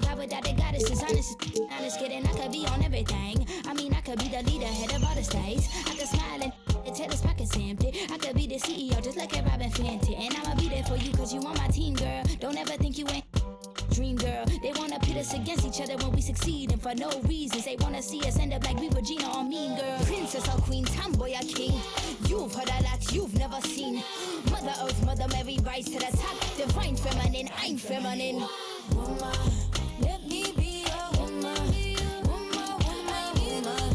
God without a goddess is honest. Honest kidding, I could be on everything. I mean, I could be the leader, head of all the states. I could smile and tell his pockets empty. I could be the CEO, just like a Robin Fenty. And I'ma be there for you, cause you on my team, girl. Don't ever think you ain't dream, girl. They wanna pit us against each other when we succeed, and for no reasons. They wanna see us end up like we Regina or Mean Girl. Princess or queen, tomboy or king. You've heard a lot you've never seen. Mother Earth, Mother Mary, rise to the top. Divine feminine, I'm feminine. Woman, let me be a woman. Woman, woman, woman.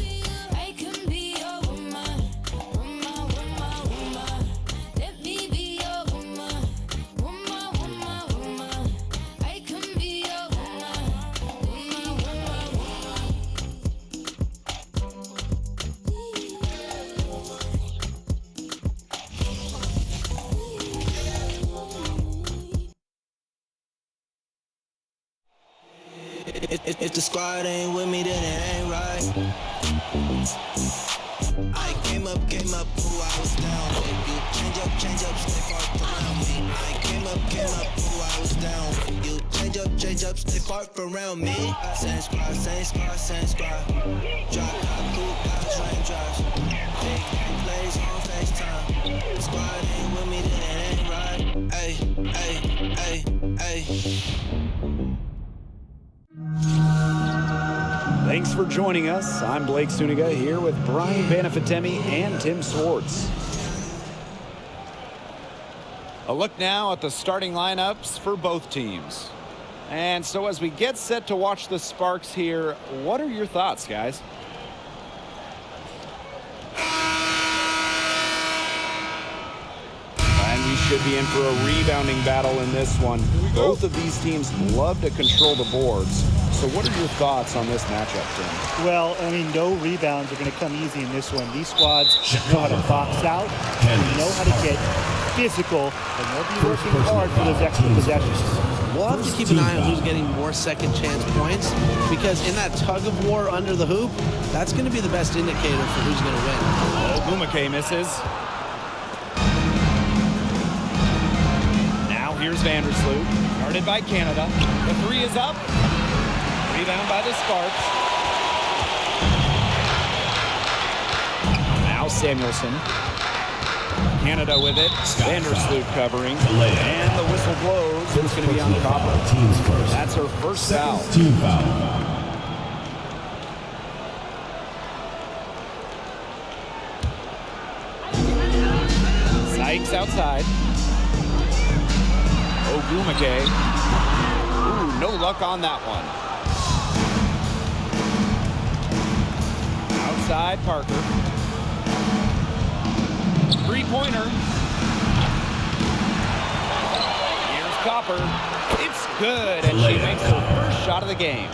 I can be a woman. Woman, woman, woman. Let me be a woman. Woman, woman, woman. I can be a woman. Woman, woman, woman. If the squad ain't with me, then it ain't right. I came up, ooh, I was down. You change up, stay far around me. I came up, ooh, I was down. You change up, stay far around me. Same squad. Drop top, cool guys, raindrops. Big plays on FaceTime. The squad ain't with me, then it ain't right. Ay. Thanks for joining us. I'm Blake Suniga here with Brian Banafitemi and Tim Swartz. A look now at the starting lineups for both teams. And so as we get set to watch the Sparks here, what are your thoughts, guys? And we should be in for a rebounding battle in this one. Both of these teams love to control the boards. So what are your thoughts on this matchup, Tim? Well, I mean, no rebounds are going to come easy in this one. These squads know how to box out, and know how to get physical, and they'll be working hard for those extra possessions. We'll have to keep an eye on who's getting more second chance points, because in that tug of war under the hoop, that's going to be the best indicator for who's going to win. Ogumake misses. Now here's Vandersloot, guarded by Canada. The three is up. Rebound by the Sparks. Now Samuelson. Canada with it. Vandersloot covering. And the whistle blows. It's going to be on Copper. That's her first foul. Team foul. Sykes outside. Ogumake. Ooh, no luck on that one. Outside Parker. Three-pointer. Here's Copper. It's good, and she makes her first shot of the game.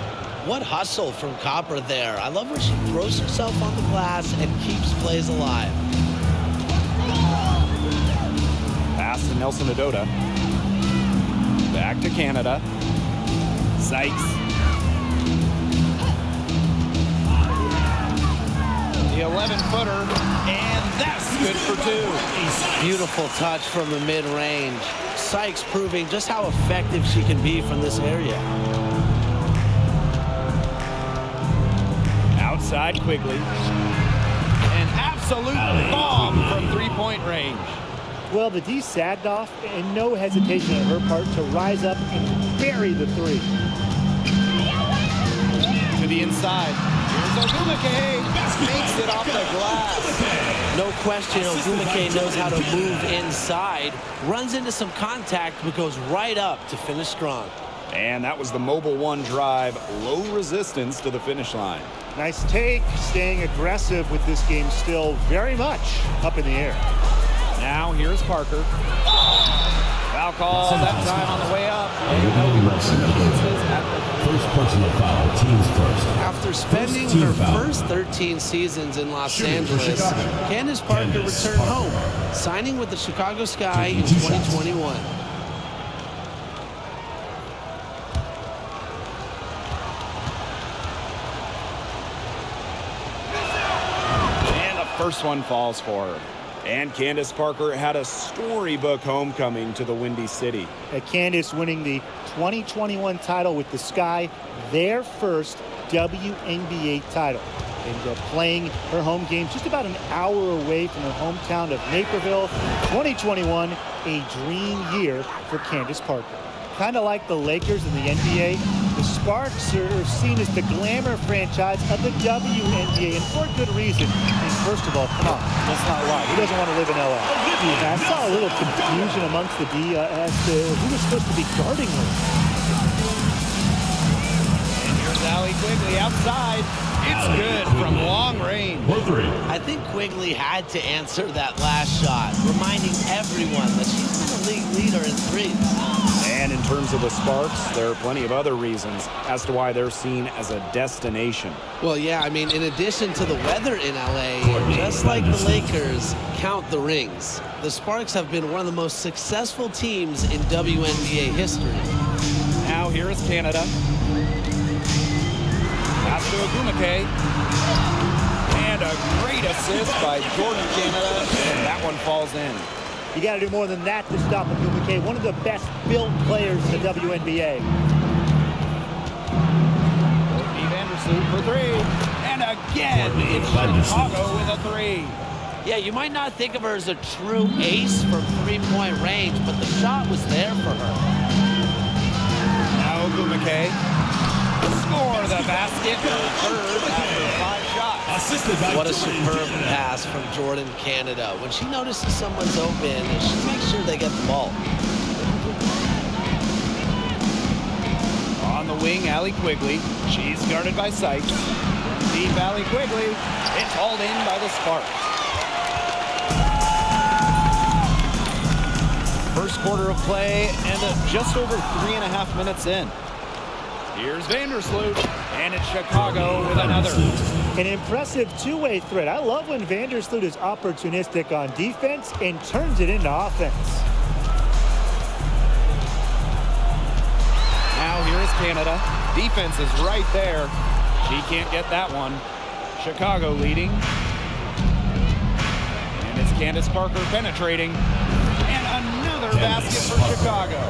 What hustle from Copper there. I love where she throws herself on the glass and keeps plays alive. Pass to Nelson-Ododa. Back to Canada. Sykes. The 11-footer, and that's good for two. Beautiful touch from the mid-range. Sykes proving just how effective she can be from this area. Outside Quigley. An absolute bomb from three-point range. Well, the D sagged off, and no hesitation on her part to rise up and bury the three. To the inside. Here's Ogumake. Makes it off the glass. No question, Ogumake knows how to move inside. Runs into some contact, but goes right up to finish strong. And that was the Mobile One drive. Low resistance to the finish line. Nice take, staying aggressive with this game still very much up in the air. Now here's Parker. Foul call that time on the way up. First personal foul, teams first. After spending her first 13 seasons in Los Angeles, Candace Parker returned home, signing with the Chicago Sky in 2021. And the first one falls for her. And Candace Parker had a storybook homecoming to the Windy City. Candace winning the 2021 title with the Sky, their first WNBA title. And playing her home games just about an hour away from her hometown of Naperville. 2021, a dream year for Candace Parker. Kind of like the Lakers in the NBA, the Sparks are seen as the glamour franchise of the WNBA, and for a good reason. And first of all, come on, let's not lie. Who doesn't want to live in LA? I saw a little confusion amongst the D as to who was supposed to be guarding her. And here's Allie Quigley outside. It's good from long range. I think Quigley had to answer that last shot, reminding everyone that she's been a league leader in threes. And in terms of the Sparks, there are plenty of other reasons as to why they're seen as a destination. Well, yeah, I mean, in addition to the weather in LA, just like the Lakers, count the rings. The Sparks have been one of the most successful teams in WNBA history. Now here is Canada. Pass to Ogumake. And a great assist by Jordan Canada, and that one falls in. You got to do more than that to stop Ogumake, one of the best built players in the WNBA. Courtney Vandersloot for three. And again, it's Chicago with a three. Yeah, you might not think of her as a true ace from three-point range, but the shot was there for her. Now Ogumake. Score the basket for third after 5 shots. What a superb pass from Jordan Canada. When she notices someone's open, she makes sure they get the ball. On the wing, Allie Quigley. She's guarded by Sykes. Deep Allie Quigley. It's hauled in by the Sparks. First quarter of play and just over 3.5 minutes in. Here's Vandersloot, and it's Chicago with another. An impressive two-way threat. I love when Vandersloot is opportunistic on defense and turns it into offense. Now here is Canada. Defense is right there. She can't get that one. Chicago leading. And it's Candace Parker penetrating. And another basket for Chicago.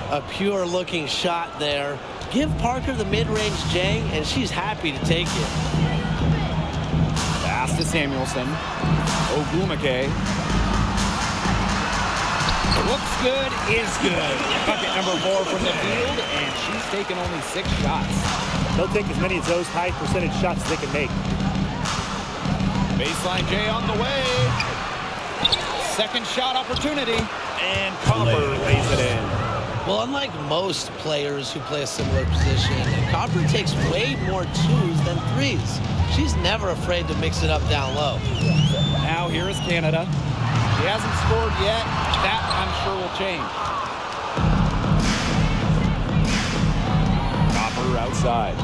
A pure-looking shot there. Give Parker the mid-range J, and she's happy to take it. Pass to Samuelson. Ogumake. Looks good, is good. Bucket number 4 from the field, and she's taken only 6 shots. They'll take as many of those high percentage shots as they can make. Baseline J on the way. Second shot opportunity, and Copper lays it in. Well, unlike most players who play a similar position, Copper takes way more 2s than 3s. She's never afraid to mix it up down low. Now here is Canada. She hasn't scored yet. That, I'm sure, will change. Copper outside.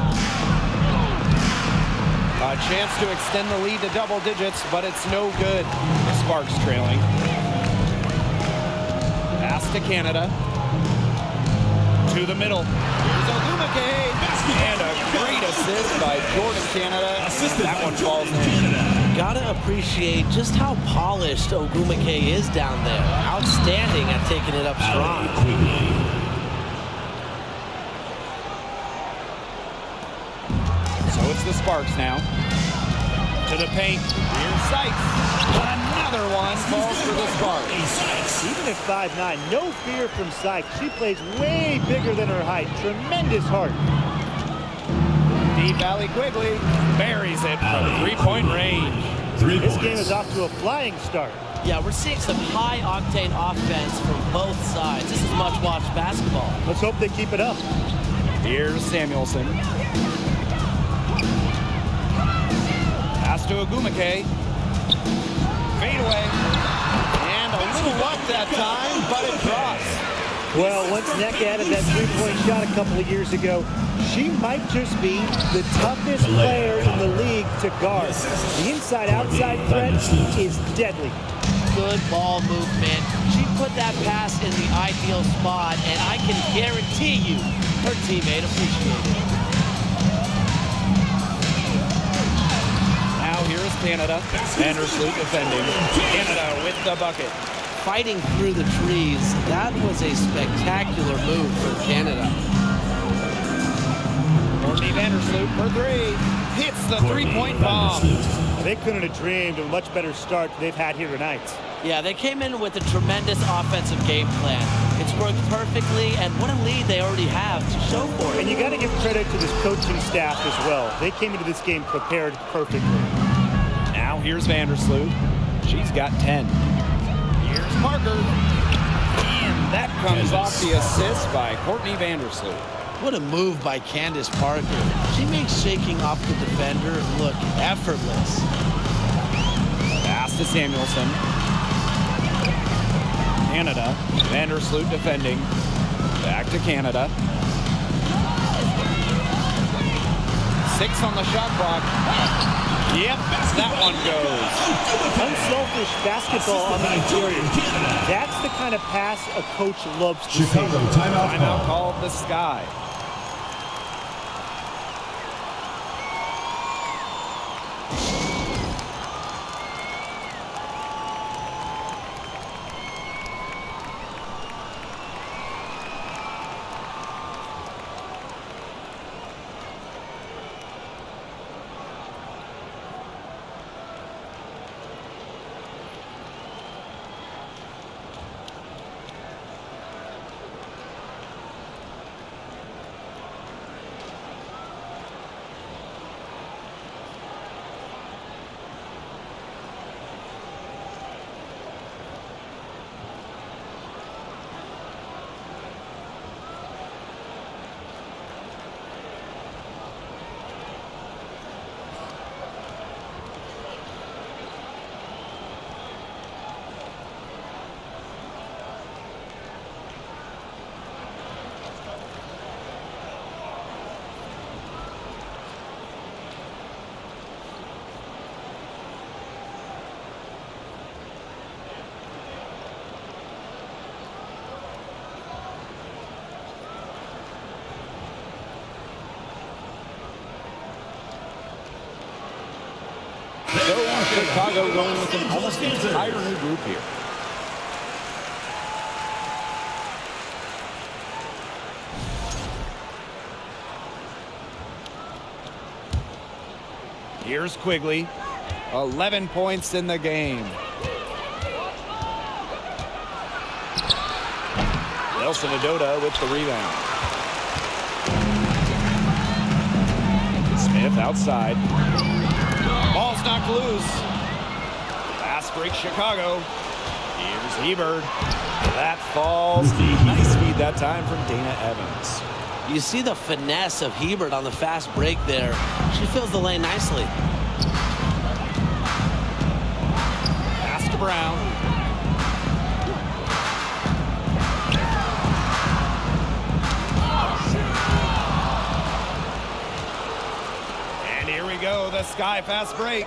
A chance to extend the lead to double digits, but it's no good. The Sparks trailing. Pass to Canada. To the middle. Here's Ogumake. And a great assist by Jordan Canada. That one falls in. Gotta appreciate just how polished Ogumake is down there. Outstanding at taking it up strong. So it's the Sparks now. To the paint. Here's Sykes. Another one falls for the Sparks. Even at 5'9", no fear from Sykes. She plays way bigger than her height. Tremendous heart. Deep Allie Quigley buries it from three-point range. This game is off to a flying start. Yeah, we're seeing some high-octane offense from both sides. This is much-watched basketball. Let's hope they keep it up. Here's Samuelson. Pass to Ogumake. Fade away. And a little luck that time, but it drops. Well, once Nneka added that three-point shot a couple of years ago, she might just be the toughest player in the league to guard. The inside-outside threat is deadly. Good ball movement. She put that pass in the ideal spot, and I can guarantee you her teammate appreciated it. Now here is Canada. Vandersloot defending. Canada with the bucket. Fighting through the trees, that was a spectacular move from Canada. Vandersloot for three. Hits the three-point bomb. They couldn't have dreamed of a much better start they've had here tonight. Yeah, they came in with a tremendous offensive game plan. It's worked perfectly, and what a lead they already have to show for it. And you got to give credit to this coaching staff as well. They came into this game prepared perfectly. Now here's Vandersloot. She's got 10. Here's Parker. And that comes off the assist by Courtney Vandersloot. What a move by Candace Parker. She makes shaking off the defender look effortless. Pass to Samuelson. Canada. Vandersloot defending. Back to Canada. 6 on the shot clock. Yep, that one goes. Unselfish basketball on the interior. That's the kind of pass a coach loves to see. Chicago Timeout called the Sky. Chicago going with an almost entire new group here. Here's Quigley. 11 points in the game. Nelson-Ododa with the rebound. Smith outside. Ball's knocked loose. Fast break Chicago. Here's Hebert. That falls. Nice feed that time from Dana Evans. You see the finesse of Hebert on the fast break there. She fills the lane nicely. Pass to Brown. And here we go, the Sky fast break.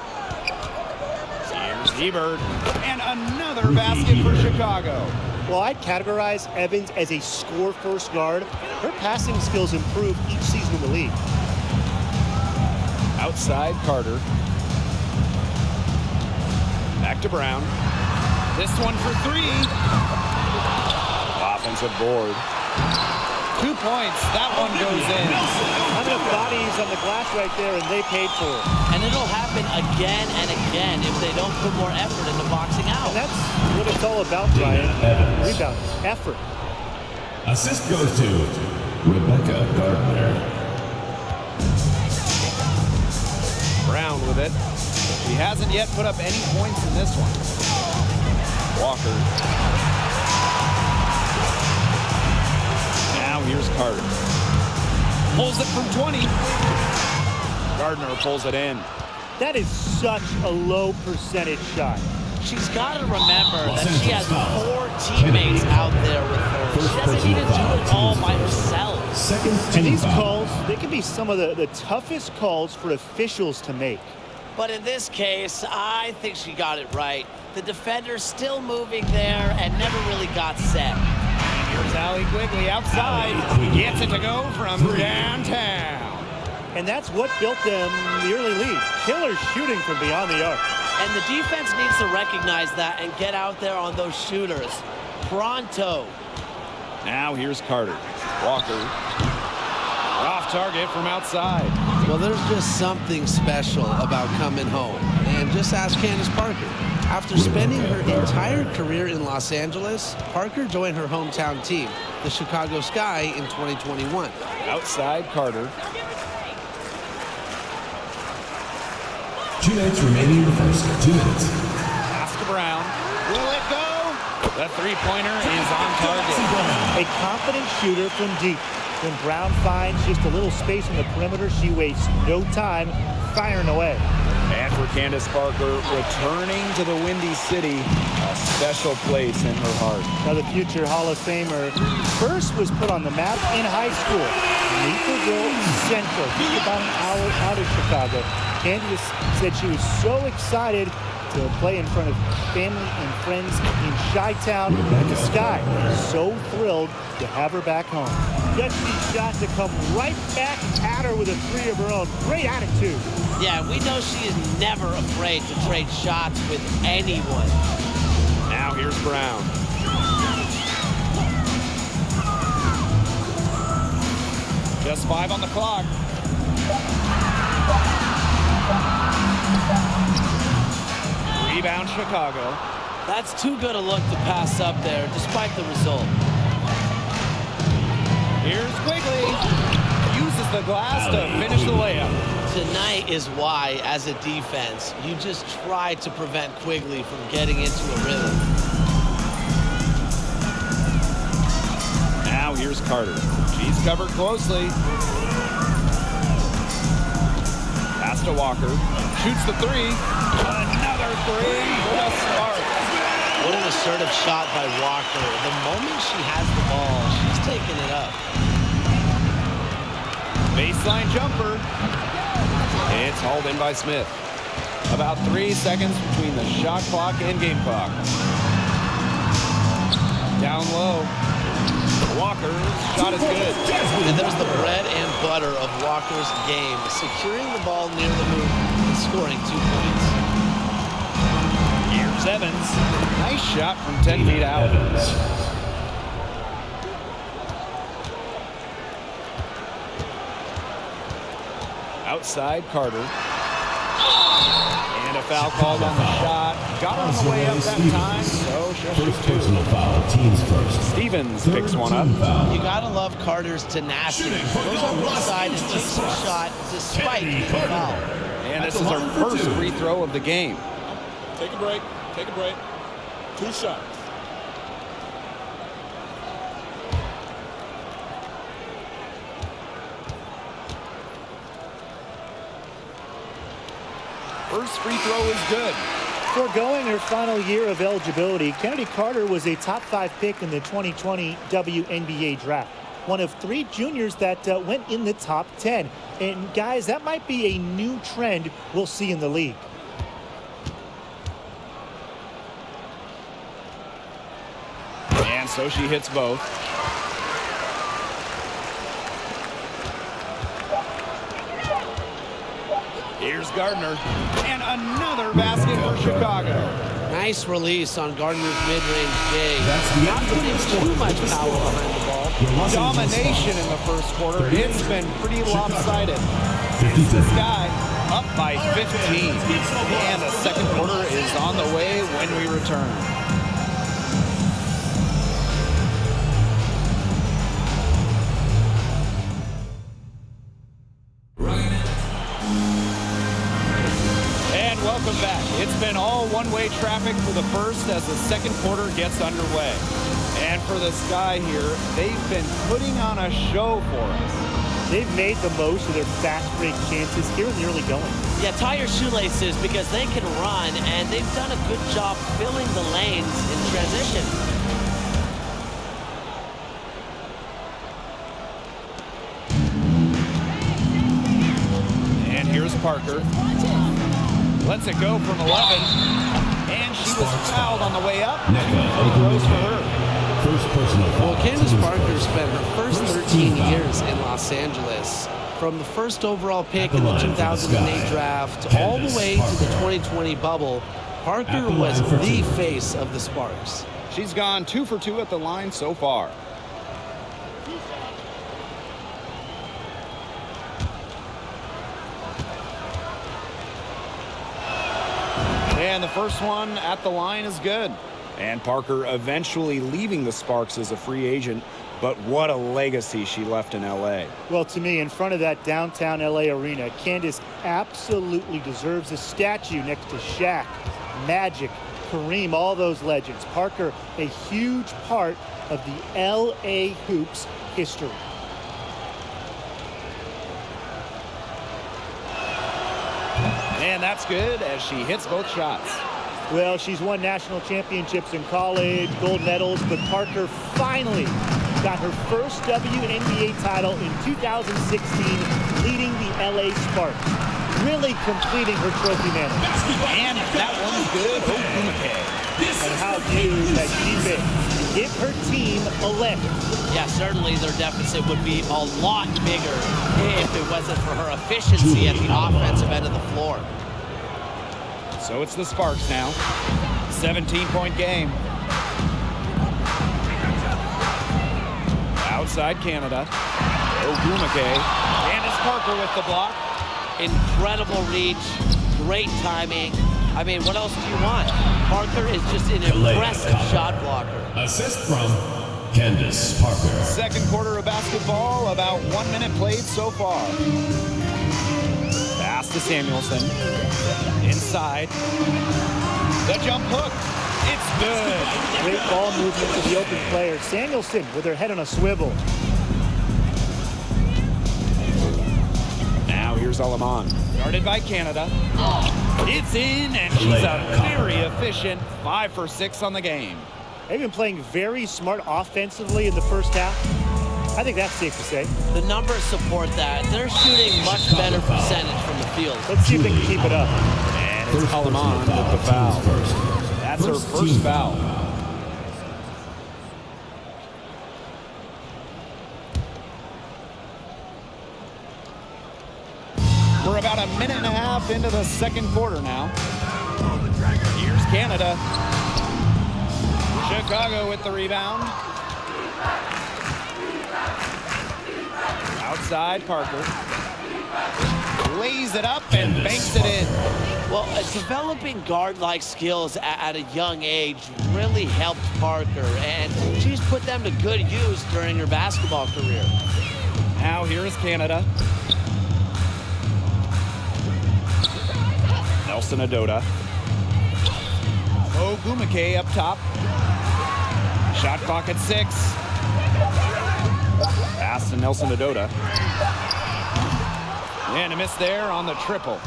Here's Hebert. And another basket for Chicago. Well, I'd categorize Evans as a score-first guard. Her passing skills improve each season in the league. Outside Carter. Back to Brown. This one for three. Offensive board. 2 points. That one goes in. Not enough bodies on the glass right there, and they paid for it. And it'll happen again and again if they don't put more effort into boxing out. And that's what it's all about, Brian. Rebound, effort. Assist goes to Rebecca Gardner. Brown with it. He hasn't yet put up any points in this one. Walker. Now here's Carter. Pulls it from 20. Gardner pulls it in. That is such a low percentage shot. She's got to remember that she has 4 teammates out there with her. She doesn't need to do it all by herself. And these calls, they can be some of the toughest calls for officials to make. But in this case, I think she got it right. The defender's still moving there and never really got set. Here's Allie Quigley outside. Gets it to go from downtown. And that's what built them the early lead. Killer shooting from beyond the arc. And the defense needs to recognize that and get out there on those shooters. Pronto. Now here's Carter. Walker. Off target from outside. Well, there's just something special about coming home. And just ask Candace Parker. After spending her entire career in Los Angeles, Parker joined her hometown team, the Chicago Sky, in 2021. Outside Carter. 2 minutes remaining in the first. 2 minutes. Pass to Brown. Will it go? The three-pointer is on target. A confident shooter from deep. When Brown finds just a little space in the perimeter, she wastes no time firing away. And for Candace Parker, returning to the Windy City, a special place in her heart. Now the future Hall of Famer first was put on the map in high school. Naperville Central, just about an hour out of Chicago. Candace said she was so excited to play in front of family and friends in Chi-Town, and the Sky so thrilled to have her back home. Dusty shot to come right back at her with a three of her own. Great attitude. Yeah, we know she is never afraid to trade shots with anyone. Now here's Brown. Just 5 on the clock. Rebound Chicago. That's too good a look to pass up there, despite the result. Here's Quigley. Uses the glass to finish the layup. Tonight is why, as a defense, you just try to prevent Quigley from getting into a rhythm. Now here's Carter. She's covered closely. Pass to Walker. Shoots the three. Another three for the Sparks. What an assertive shot by Walker. The moment she has the ball, she's taking it up. Baseline jumper. It's hauled in by Smith. About 3 seconds between the shot clock and game clock. Down low. Walker's shot is good. And there's the bread and butter of Walker's game. Securing the ball near the hoop and scoring 2 points. Here's Evans. Nice shot from 10 feet out. Outside Carter. And a foul called on the shot. Got on the way up that time, so she'll shoot First personal foul, teams first. Stevens picks one up. You gotta love Carter's tenacity. Goes on one side and takes her shot despite being fouled. And this is her first free throw of the game. Take a break. Take a break. 2 shots. First free throw is good. Foregoing her final year of eligibility, Kennedy Carter was a top 5 pick in the 2020 WNBA draft. One of 3 juniors that went in the top 10. And guys, that might be a new trend we'll see in the league. And so she hits both. Here's Gardner. And another basket for Chicago. Nice release on Gardner's mid-range game. Not putting too much power behind the ball. Domination in the first quarter. It's been pretty lopsided. Here's the Sky up by 15. And the second quarter is on the way when we return. Welcome back. It's been all one-way traffic for the first as the second quarter gets underway. And for the Sky here, they've been putting on a show for us. They've made the most of their fast break chances here in the early going. Yeah, tie your shoelaces because they can run, and they've done a good job filling the lanes in transition. And here's Parker. Lets it go from 11, and she was fouled on the way up. Free throws for her. First personal foul. Well, Candace Parker spent her first 13 years in Los Angeles. From the first overall pick in the 2008 draft all the way to the 2020 bubble, Parker was the face of the Sparks. She's gone 2 for 2 at the line so far. And the first one at the line is good. And Parker eventually leaving the Sparks as a free agent. But what a legacy she left in L.A. Well, to me, in front of that downtown L.A. arena, Candace absolutely deserves a statue next to Shaq, Magic, Kareem, all those legends. Parker, a huge part of the L.A. Hoops history. And that's good as she hits both shots. Well, she's won national championships in college, gold medals, but Parker finally got her first WNBA title in 2016, leading the LA Sparks, really completing her trophy mantle. And that one's good. And how huge has she been to give her team a leg? Yeah, certainly their deficit would be a lot bigger if it wasn't for her efficiency at the offensive end of the floor. So it's the Sparks now. 17-point game. Outside Canada. Ogumake. Candace Parker with the block. Incredible reach, great timing. I mean, what else do you want? Parker is just an impressive shot blocker. Assist from Candace Parker. Second quarter of basketball, about 1 minute played so far. Pass to Samuelson. Inside. The jump hook. It's good. Great ball movement to the open player. Samuelson with her head on a swivel. Now here's Alaman. Guarded by Canada. It's in, and she's a very efficient 5 for 6 on the game. They've been playing very smart offensively in the first half. I think that's safe to say. The numbers support that. They're shooting much better percentage from the field. Let's see if they can keep it up. And it's Alaman with the foul. That's her first foul. We're about a minute and a half into the second quarter now. Here's Canada. Chicago with the rebound. Outside Parker. Lays it up and banks it in. Well, developing guard-like skills at a young age really helped Parker, and she's put them to good use during her basketball career. Now here is Canada. Nelson-Ododa. Ogumake up top. Shot clock at 6. Pass to Nelson-Ododa. And a miss there on the triple.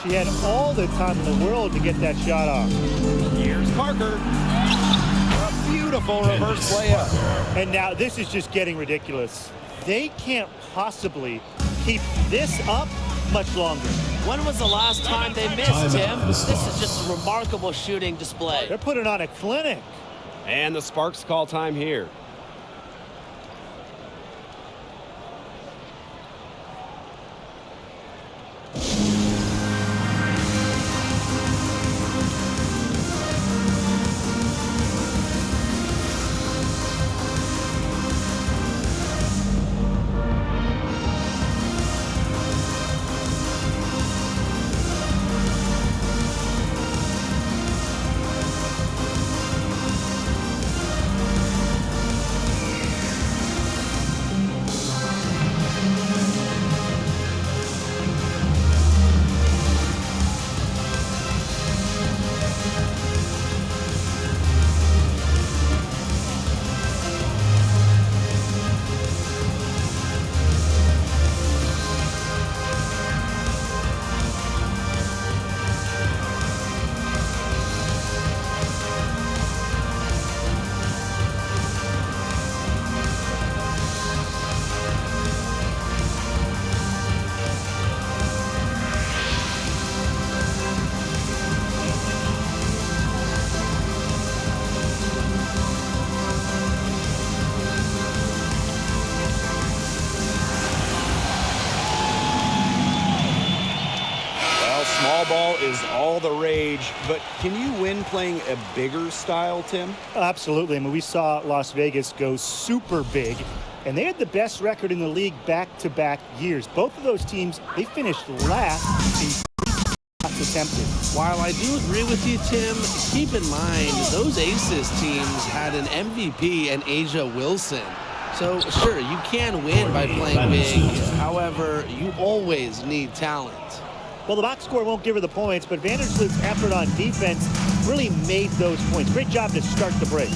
She had all the time in the world to get that shot off. Here's Parker. A beautiful reverse layup. And now this is just getting ridiculous. They can't possibly keep this up much longer. When was the last time they missed, Tim? This is just a remarkable shooting display. They're putting on a clinic. And the Sparks call time here. Small ball is all the rage, but can you win playing a bigger style, Tim? Absolutely. I mean, we saw Las Vegas go super big, and they had the best record in the league back-to-back years. Both of those teams, they finished last in shots attempted. While I do agree with you, Tim, keep in mind those Aces teams had an MVP and Asia Wilson. So, sure, you can win by playing big. However, you always need talent. Well, the box score won't give her the points, but Vandersloot's effort on defense really made those points. Great job to start the break.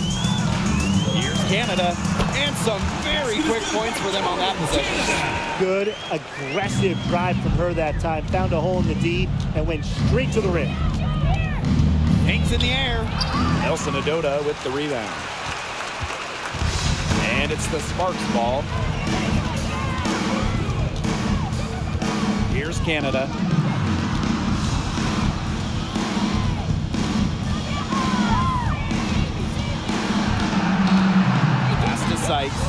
Here's Canada, and some very quick points for them on that possession. Good, aggressive drive from her that time. Found a hole in the D and went straight to the rim. Hangs in the air. Nelson-Ododa with the rebound. And it's the Sparks ball. Here's Canada. Pass to Sykes.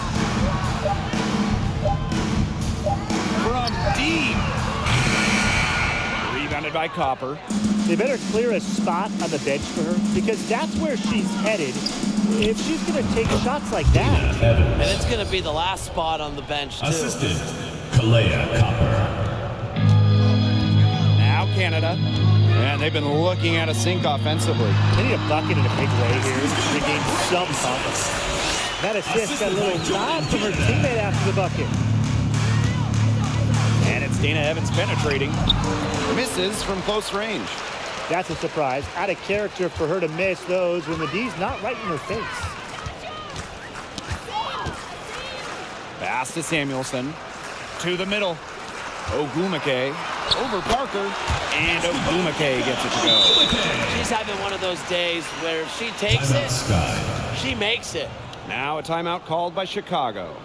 From deep. Rebounded by Copper. They better clear a spot on the bench for her because that's where she's headed if she's going to take shots like that. And it's going to be the last spot on the bench, too. Assistant, Kalea Copper. Now Canada. And they've been looking at a sink offensively. They need a bucket in a big way here to gain some confidence. That assist got a little nod from her teammate after the bucket. And it's Dana Evans penetrating. Misses from close range. That's a surprise. Out of character for her to miss those when the D's not right in her face. Pass to Samuelson. To the middle. Ogumake over Parker. And Ogumake gets it to go. She's having one of those days where if she takes it, she makes it. Now a timeout called by Chicago.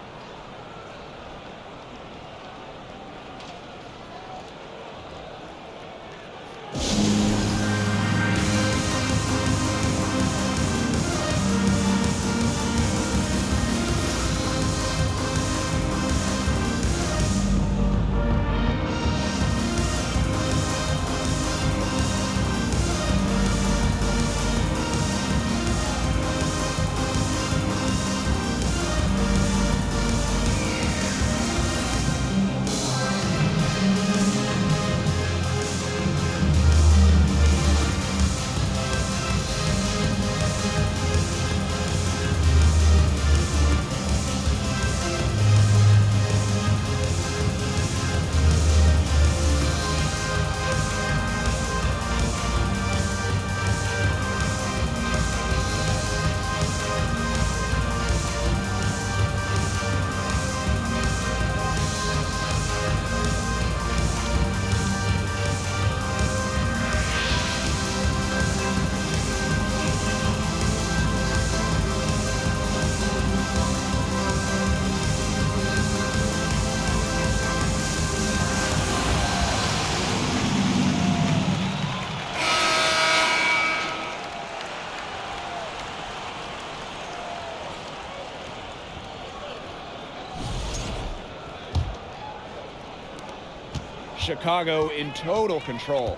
Chicago in total control.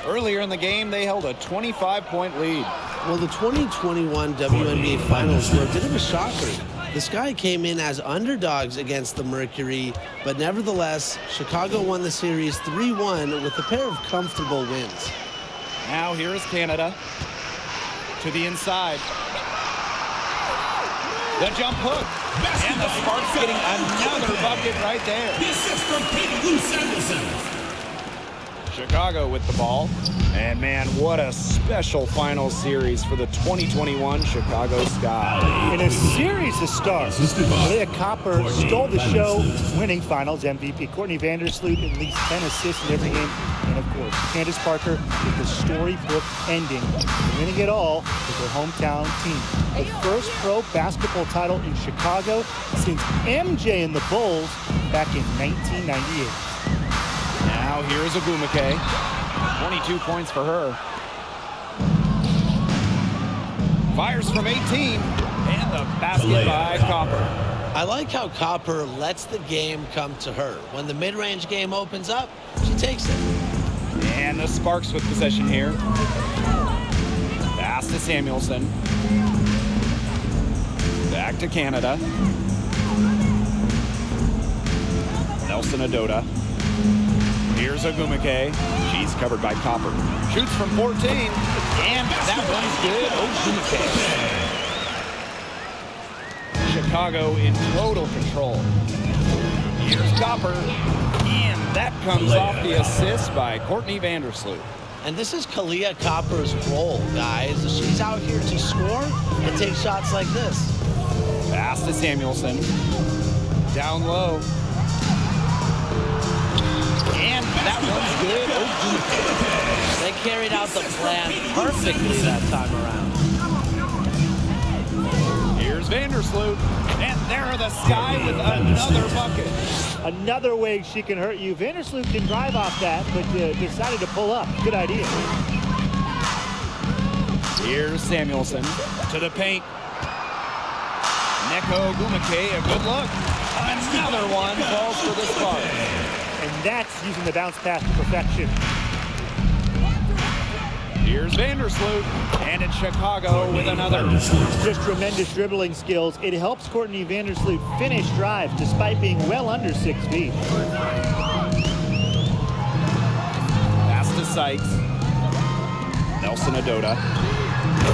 Earlier in the game, they held a 25-point lead. Well, the 2021 WNBA Finals were a bit of a shocker. The Sky came in as underdogs against the Mercury, but nevertheless, Chicago won the series 3-1 with a pair of comfortable wins. Now here is Canada to the inside. The jump hook. And the Sparks getting another bucket right there. The assist from Katie Lou Samuelson. Chicago with the ball. And man, what a special final series for the 2021 Chicago Sky. In a series of stars, Leah Copper stole the show, winning Finals MVP. Courtney Vandersloot at least 10 assists in every game. And of course, Candace Parker with the storybook ending, winning it all with her hometown team. The first pro basketball title in Chicago since MJ and the Bulls back in 1998. Now here's Ogumake. 22 points for her. Fires from 18. And the basket by Copper. I like how Copper lets the game come to her. When the mid-range game opens up, she takes it. And the Sparks with possession here. Pass to Samuelson. Back to Canada. Nelson-Ododa. Here's Ogumake. She's covered by Copper. Shoots from 14. And that one's good. Ogumake. Chicago in total control. Here's Copper. And that comes off the assist by Courtney Vandersloot. And this is Kalia Copper's role, guys. She's out here to score and take shots like this. Pass to Samuelson. Down low. And that one's good. They carried out the plan perfectly that time around. Here's Vandersloot. And there are the Sky with another bucket. Another way she can hurt you. Vandersloot can drive off that, but decided to pull up. Good idea. Here's Samuelson to the paint. Neko Ogumake, a good look. Another one falls for the Sparks. And that's using the bounce pass to perfection. Here's Vandersloot, and it's Chicago with another. Just tremendous dribbling skills. It helps Courtney Vandersloot finish drives despite being well under 6 feet. Pass to Sykes. Nelson-Ododa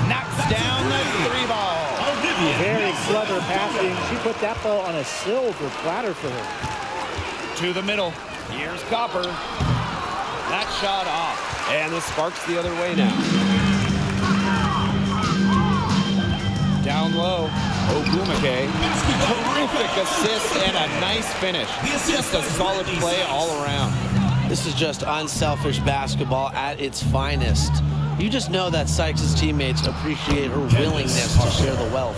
knocks down the 3-ball. Very clever passing. She put that ball on a silver platter for her. To the middle. Here's Copper. That shot off. And the Sparks the other way now. Down low. Ogumake. Terrific assist and a nice finish. Just a solid play all around. This is just unselfish basketball at its finest. You just know that Sykes' teammates appreciate her willingness to share the wealth.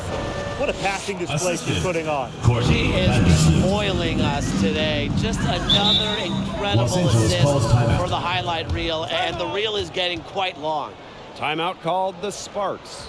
What a passing display she's putting on. She is spoiling us today. Just another incredible assist for the highlight reel, and the reel is getting quite long. Timeout called the Sparks.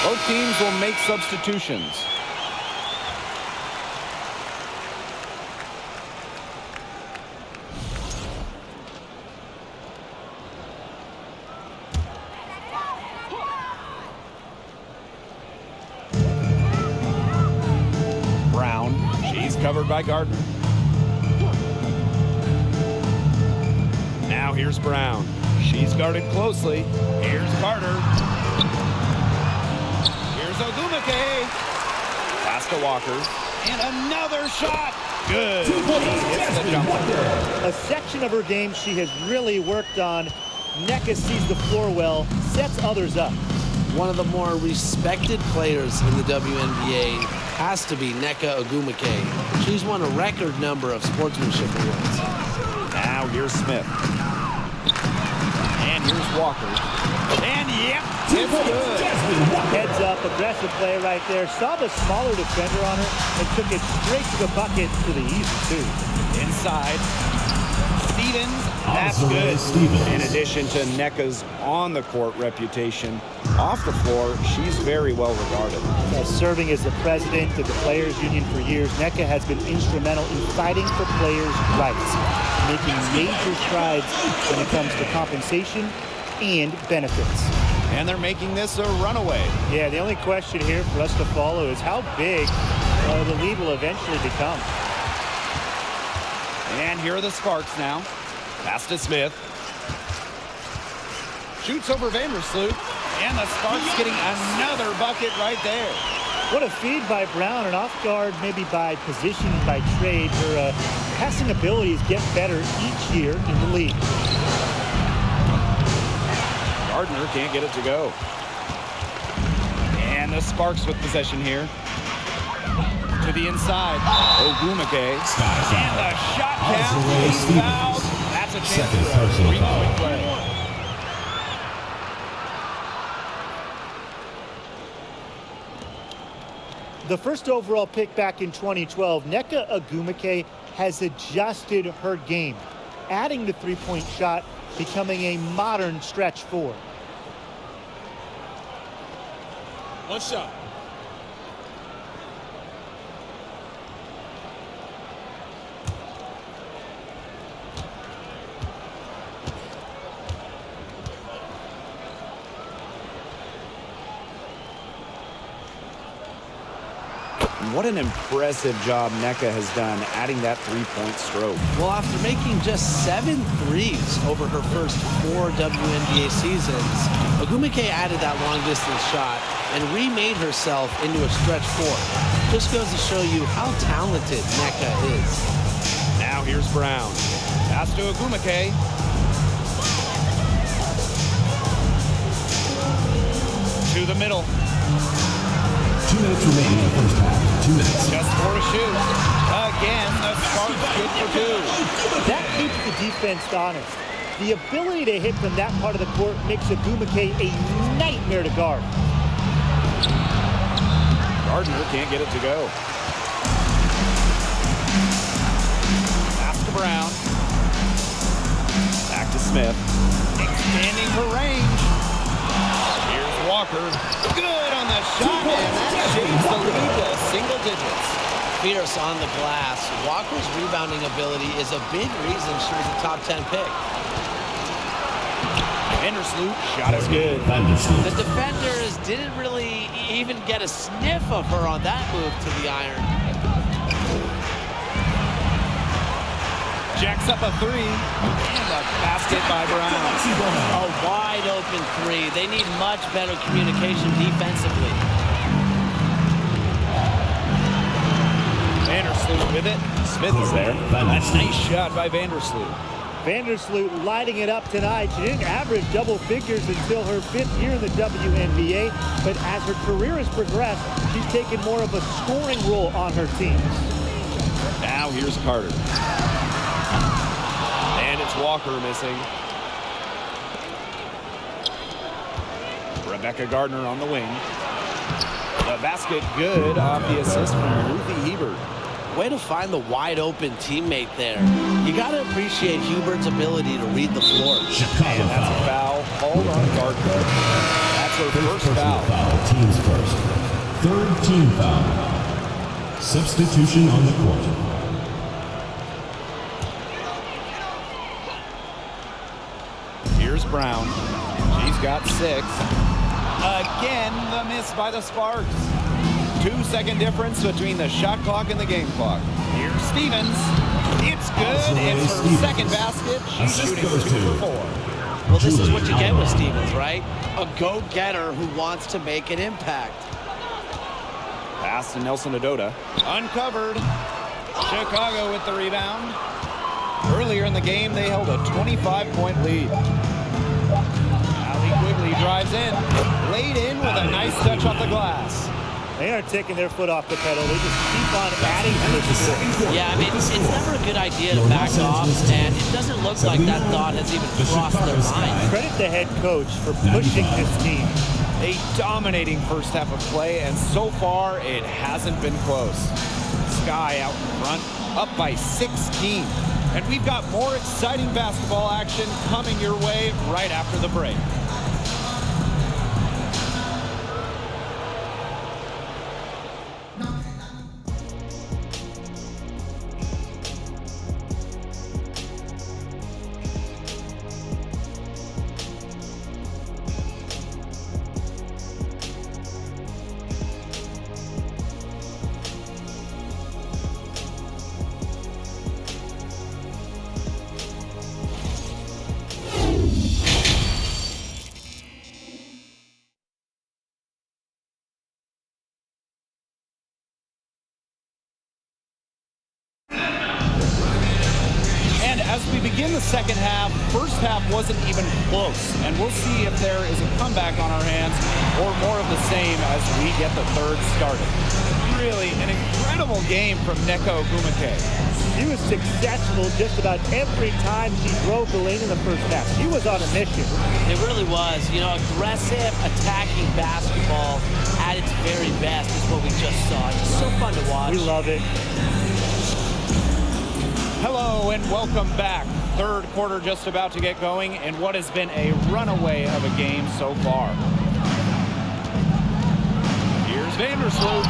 Both teams will make substitutions. Brown, she's covered by Gardner. Now here's Brown. She's guarded closely. Here's Carter. Ogumake. Pass to Walker. And another shot. Good. Hits the jumper. A section of her game she has really worked on. Nneka sees the floor well, sets others up. One of the more respected players in the WNBA has to be Nneka Ogumake. She's won a record number of sportsmanship awards. Now here's Smith. And here's Walker. And yep, it's good. Heads up, aggressive play right there. Saw the smaller defender on her and took it straight to the bucket for the easy two. Inside. Stevens, that's good. In addition to Nneka's on-the-court reputation, off the floor, she's very well regarded. Serving as the president of the Players Union for years, Nneka has been instrumental in fighting for players' rights, making major strides when it comes to compensation and benefits. And they're making this a runaway. Yeah, the only question here for us to follow is how big the lead will eventually become. And here are the Sparks now. Pass to Smith. Shoots over Vandersloot. And the Sparks getting another bucket right there. What a feed by Brown, and off guard maybe by position, by trade. Her passing abilities get better each year in the league. Gardner can't get it to go. And the Sparks with possession here. To the inside. Ogumake. And the shot count. He's fouled. That's a chance for a three-point play. The first overall pick back in 2012, Nneka Ogumake has adjusted her game, adding the three-point shot, becoming a modern stretch four. One shot. What an impressive job Nneka has done adding that three-point stroke. Well, after making just 7 threes over her first 4 WNBA seasons, Ogumake added that long-distance shot and remade herself into a stretch four. Just goes to show you how talented Nneka is. Now here's Brown. Pass to Ogumake. To the middle. 2 minutes remaining in the first half. 2 minutes. Just 4 to shoot. Again, the Sparks good for 2. That keeps the defense honest. The ability to hit from that part of the court makes Ogumake a nightmare to guard. Gardner can't get it to go. Pass to Brown. Back to Smith. Expanding her range. Here's Walker. Good on the shot, and that shapes the lead to single digits. Fierce on the glass. Walker's rebounding ability is a big reason she was a top 10 pick. Vandersloot, shot is good. The defenders didn't really even get a sniff of her on that move to the iron. Jacks up a 3. And a basket by Brown. A wide open 3. They need much better communication defensively. Vandersloot with it. Smith is there. A nice shot by Vandersloot. Vandersloot lighting it up tonight. She didn't average double figures until her 5th year in the WNBA, but as her career has progressed, she's taken more of a scoring role on her team. Now here's Carter. And it's Walker missing. Rebecca Gardner on the wing. The basket good off the assist from Ruthie Hebert. Way to find the wide open teammate there. You got to appreciate Hubert's ability to read the floor. Chicago And that's a foul called on Gardner. That's her first foul. Team's first. 3rd team foul. Substitution on the court. Here's Brown. She's got 6. Again, the miss by the Sparks. 2-second difference between the shot clock and the game clock. Here's Stevens. It's good. It's her second basket. She's shooting 2 for 4. Well, this is what you get with Stevens, right? A go-getter who wants to make an impact. Pass to Nelson-Ododa. Uncovered. Chicago with the rebound. Earlier in the game, they held a 25-point lead. Allie Quigley drives in. Laid in with a nice touch off the glass. They aren't taking their foot off the pedal. They just keep on adding to the score. Yeah, I mean, it's never a good idea to back off, and it doesn't look like that thought has even crossed their mind. Credit the head coach for pushing this team. A dominating first half of play, and so far, it hasn't been close. Sky out in front, up by 16. And we've got more exciting basketball action coming your way right after the break. as we begin the second half, first half wasn't even close, and we'll see if there is a comeback on our hands or more of the same as we get the third started. Really an incredible game from Neko Ogumake. She was successful just about every time she drove the lane in the first half. She was on a mission. It really was. You know, aggressive, attacking basketball at its very best is what we just saw. It's so fun to watch. We love it. Hello and welcome back. Third quarter just about to get going in what has been a runaway of a game so far. Here's Vandersloot,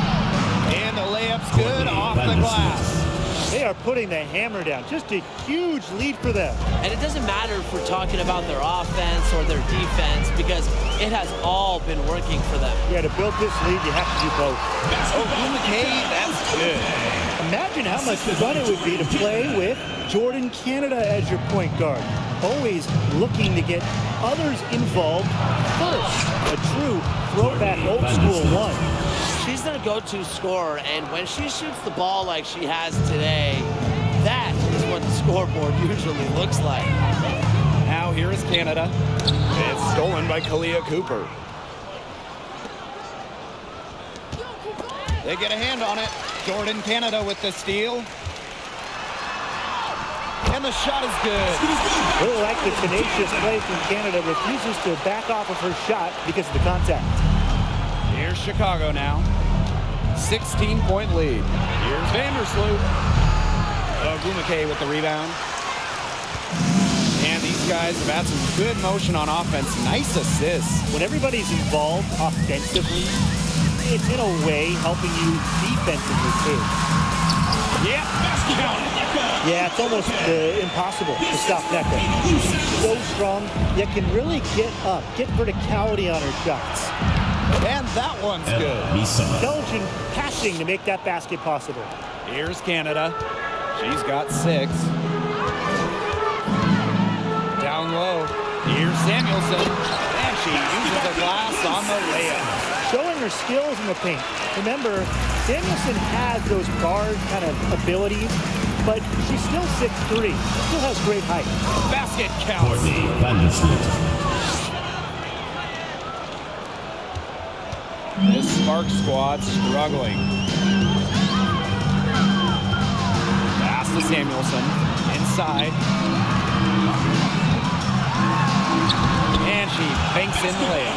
and the layup's good off the glass. They are putting the hammer down. Just a huge lead for them. And it doesn't matter if we're talking about their offense or their defense, because it has all been working for them. Yeah, to build this lead, you have to do both. Ogumake, that's good. Imagine how much fun it would be to play with Jordan Canada as your point guard. Always looking to get others involved first. A true throwback old school one. She's their go-to scorer, and when she shoots the ball like she has today, that is what the scoreboard usually looks like. Now here is Canada. It's stolen by Kalia Cooper. They get a hand on it. Jordan Canada with the steal. And the shot is good. Really like the tenacious play from Canada. Refuses to back off of her shot because of the contact. Here's Chicago now. 16-point lead. Here's Vandersloot. Ogumake with the rebound. And these guys have had some good motion on offense. Nice assists. When everybody's involved offensively, it's in a way helping you defensively too. Yeah, best count. Yeah, it's almost impossible to stop Neko. She's so strong, yet can really get up, get verticality on her shots. And that one's good. Intelligent passing to make that basket possible. Here's Canada. She's got 6. Down low. Here's Samuelson. And she uses the glass on the layup. Showing her skills in the paint. Remember, Samuelson has those guard kind of abilities, but she's still 6'3", still has great height. Basket counts. This Spark squad struggling. Pass to Samuelson. Inside. And she banks in the layup.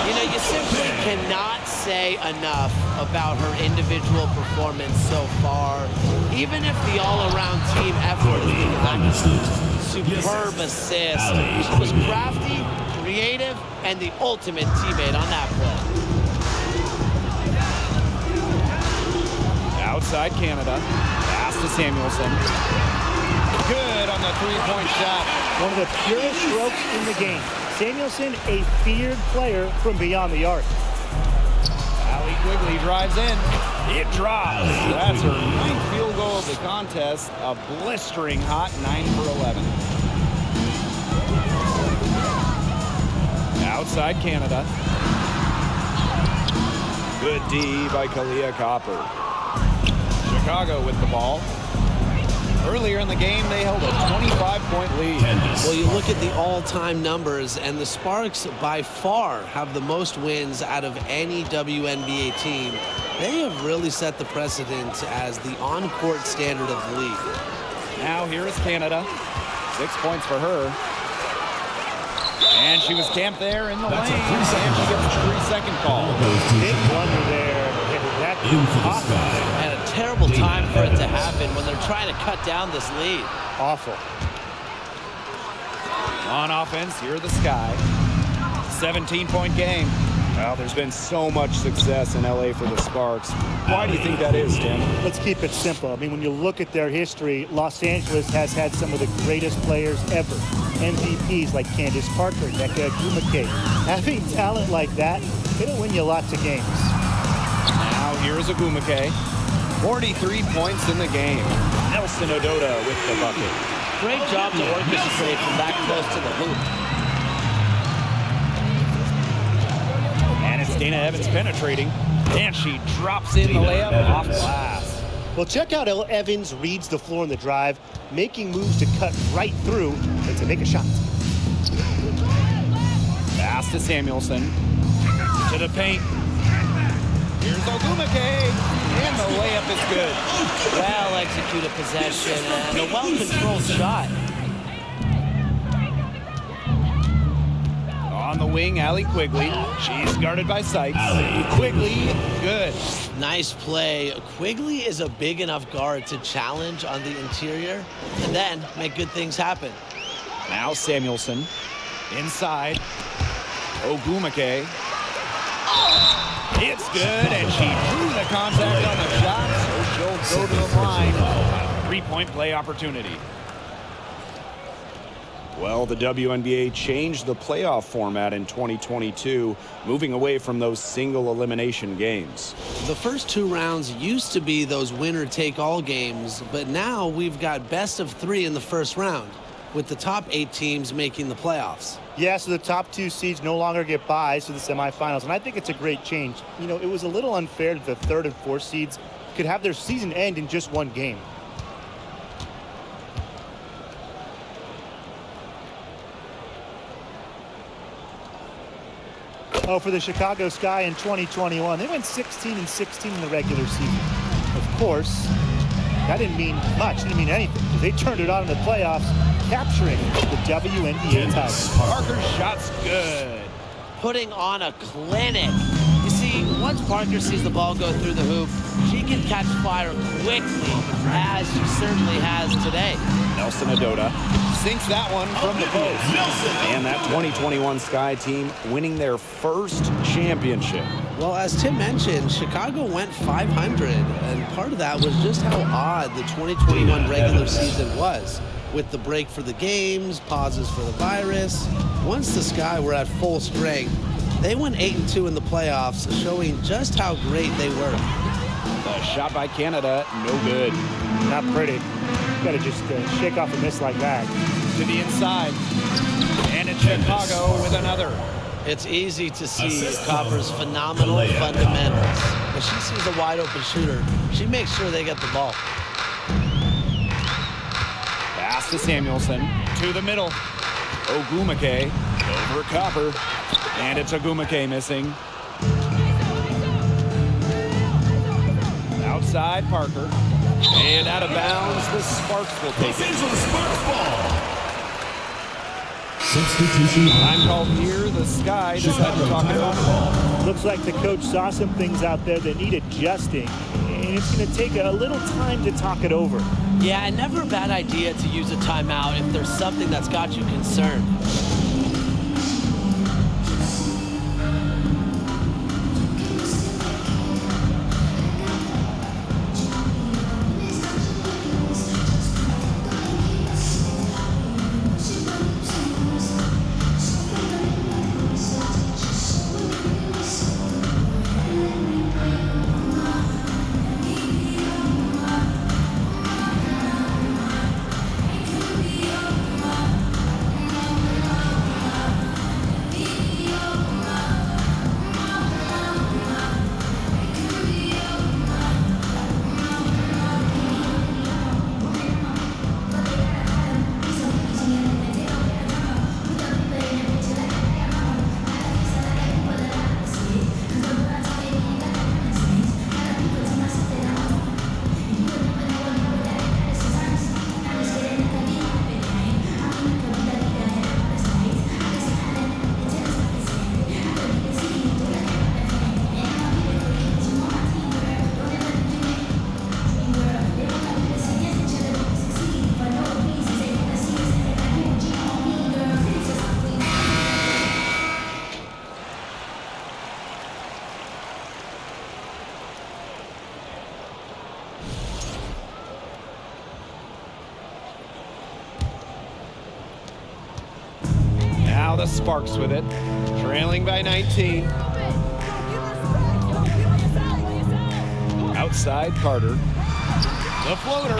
You know, you simply cannot say enough about her individual performance so far. Even if the all-around team effort is behind. Superb assist. She was crafty, creative, and the ultimate teammate on that play. Outside Canada. Pass to Samuelson. Good on the three-point shot. One of the purest strokes in the game. Samuelson, a feared player from beyond the arc. Allie Quigley drives in. It drops. That's her 9th field goal of the contest. A blistering hot 9 for 11. Outside Canada. Good D by Kalia Copper. Chicago with the ball. Earlier in the game, they held a 25-point lead. Well, you look at the all-time numbers, and the Sparks by far have the most wins out of any WNBA team. They have really set the precedent as the on-court standard of the league. Now here is Canada. 6 points for her. And she was camped there in the lane, and she gets a 3-second call. Big blunder there. And a terrible time for it to happen when they're trying to cut down this lead. Awful. On offense, here are the Sky. 17-point game. Well, there's been so much success in LA for the Sparks. Why do you think that is, Tim? Let's keep it simple. I mean, when you look at their history, Los Angeles has had some of the greatest players ever. MVPs like Candace Parker, Neko Ogumake. Having talent like that, it'll win you lots of games. Now here's Ogumake. 43 points in the game. Nelson-Ododa with the bucket. Great job to orchestrate from that close to the hoop. And it's Dana Evans penetrating. And she drops in the layup off glass. Well, check out how Evans reads the floor in the drive, making moves to cut right through and to make a shot. Pass to Samuelson. To the paint. Here's Ogumake. And the layup is good. Well-executed possession and a well-controlled shot. On the wing, Allie Quigley. She's guarded by Sykes. Quigley, good. Nice play. Quigley is a big enough guard to challenge on the interior and then make good things happen. Now Samuelson. Inside. Ogumake. It's good, and she drew the contact on the shot, so she'll go to the line. A three-point play opportunity. Well, the WNBA changed the playoff format in 2022, moving away from those single elimination games. The first 2 rounds used to be those winner-take-all games, but now we've got best of 3 in the first round, with the top 8 teams making the playoffs. Yeah, so the top 2 seeds no longer get byes to the semifinals, and I think it's a great change. You know, it was a little unfair that the 3rd and 4th seeds could have their season end in just one game. Oh, for the Chicago Sky in 2021, they went 16-16 in the regular season. Of course, that didn't mean much, didn't mean anything, because they turned it on in the playoffs, capturing the WNBA title. Parker's shot's good. Putting on a clinic. You see, once Parker sees the ball go through the hoop, she can catch fire quickly, as she certainly has today. Nelson-Ododa sinks that one from the post. And that 2021 Sky team winning their first championship. Well, as Tim mentioned, Chicago went 500, and part of that was just how odd the 2021 regular season was, with the break for the games, pauses for the virus. Once the Sky were at full strength, they went 8-2 in the playoffs, showing just how great they were. The shot by Canada, no good. Not pretty. You gotta just shake off a miss like that. To the inside. And it's Chicago with another. It's easy to see Copper's phenomenal fundamentals. When she sees a wide open shooter, she makes sure they get the ball. Pass to Samuelson. To the middle. Ogumake over Copper. And it's Ogumake missing. Outside Parker. And out of bounds, the Sparks will take it. Substitution. Time called here. The Sky decided to talk it over. Looks like the coach saw some things out there that need adjusting, and it's going to take a little time to talk it over. Yeah, and never a bad idea to use a timeout if there's something that's got you concerned. Now the Sparks with it, trailing by 19. Outside Carter. The floater.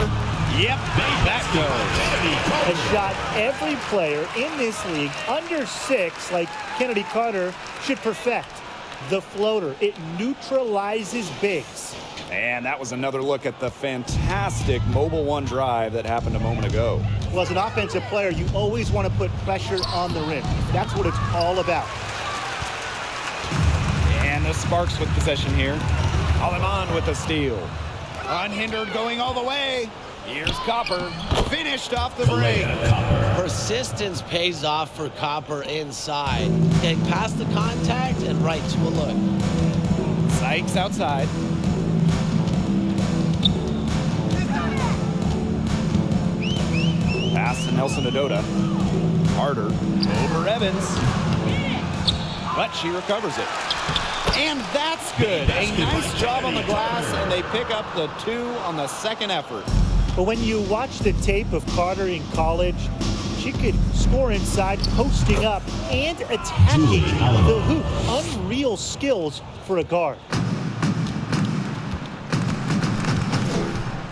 Yep, that goes. A shot every player in this league under 6, like Kennedy Carter, should perfect. the floater. It neutralizes bigs. And that was another look at the fantastic mobile one drive that happened a moment ago. Well, as an offensive player, you always want to put pressure on the rim. That's what it's all about. And the Sparks with possession here. Aleman with the steal. Unhindered going all the way. Here's Copper. Finished off the break. Persistence pays off for Copper inside. Getting past the contact and right to a look. Sykes outside. Pass to Nelson-Ododa. Carter over Evans. But she recovers it. And that's good. A nice job on the glass, and they pick up the 2 on the second effort. But when you watch the tape of Carter in college, she could score inside, posting up, and attacking the hoop. Unreal skills for a guard.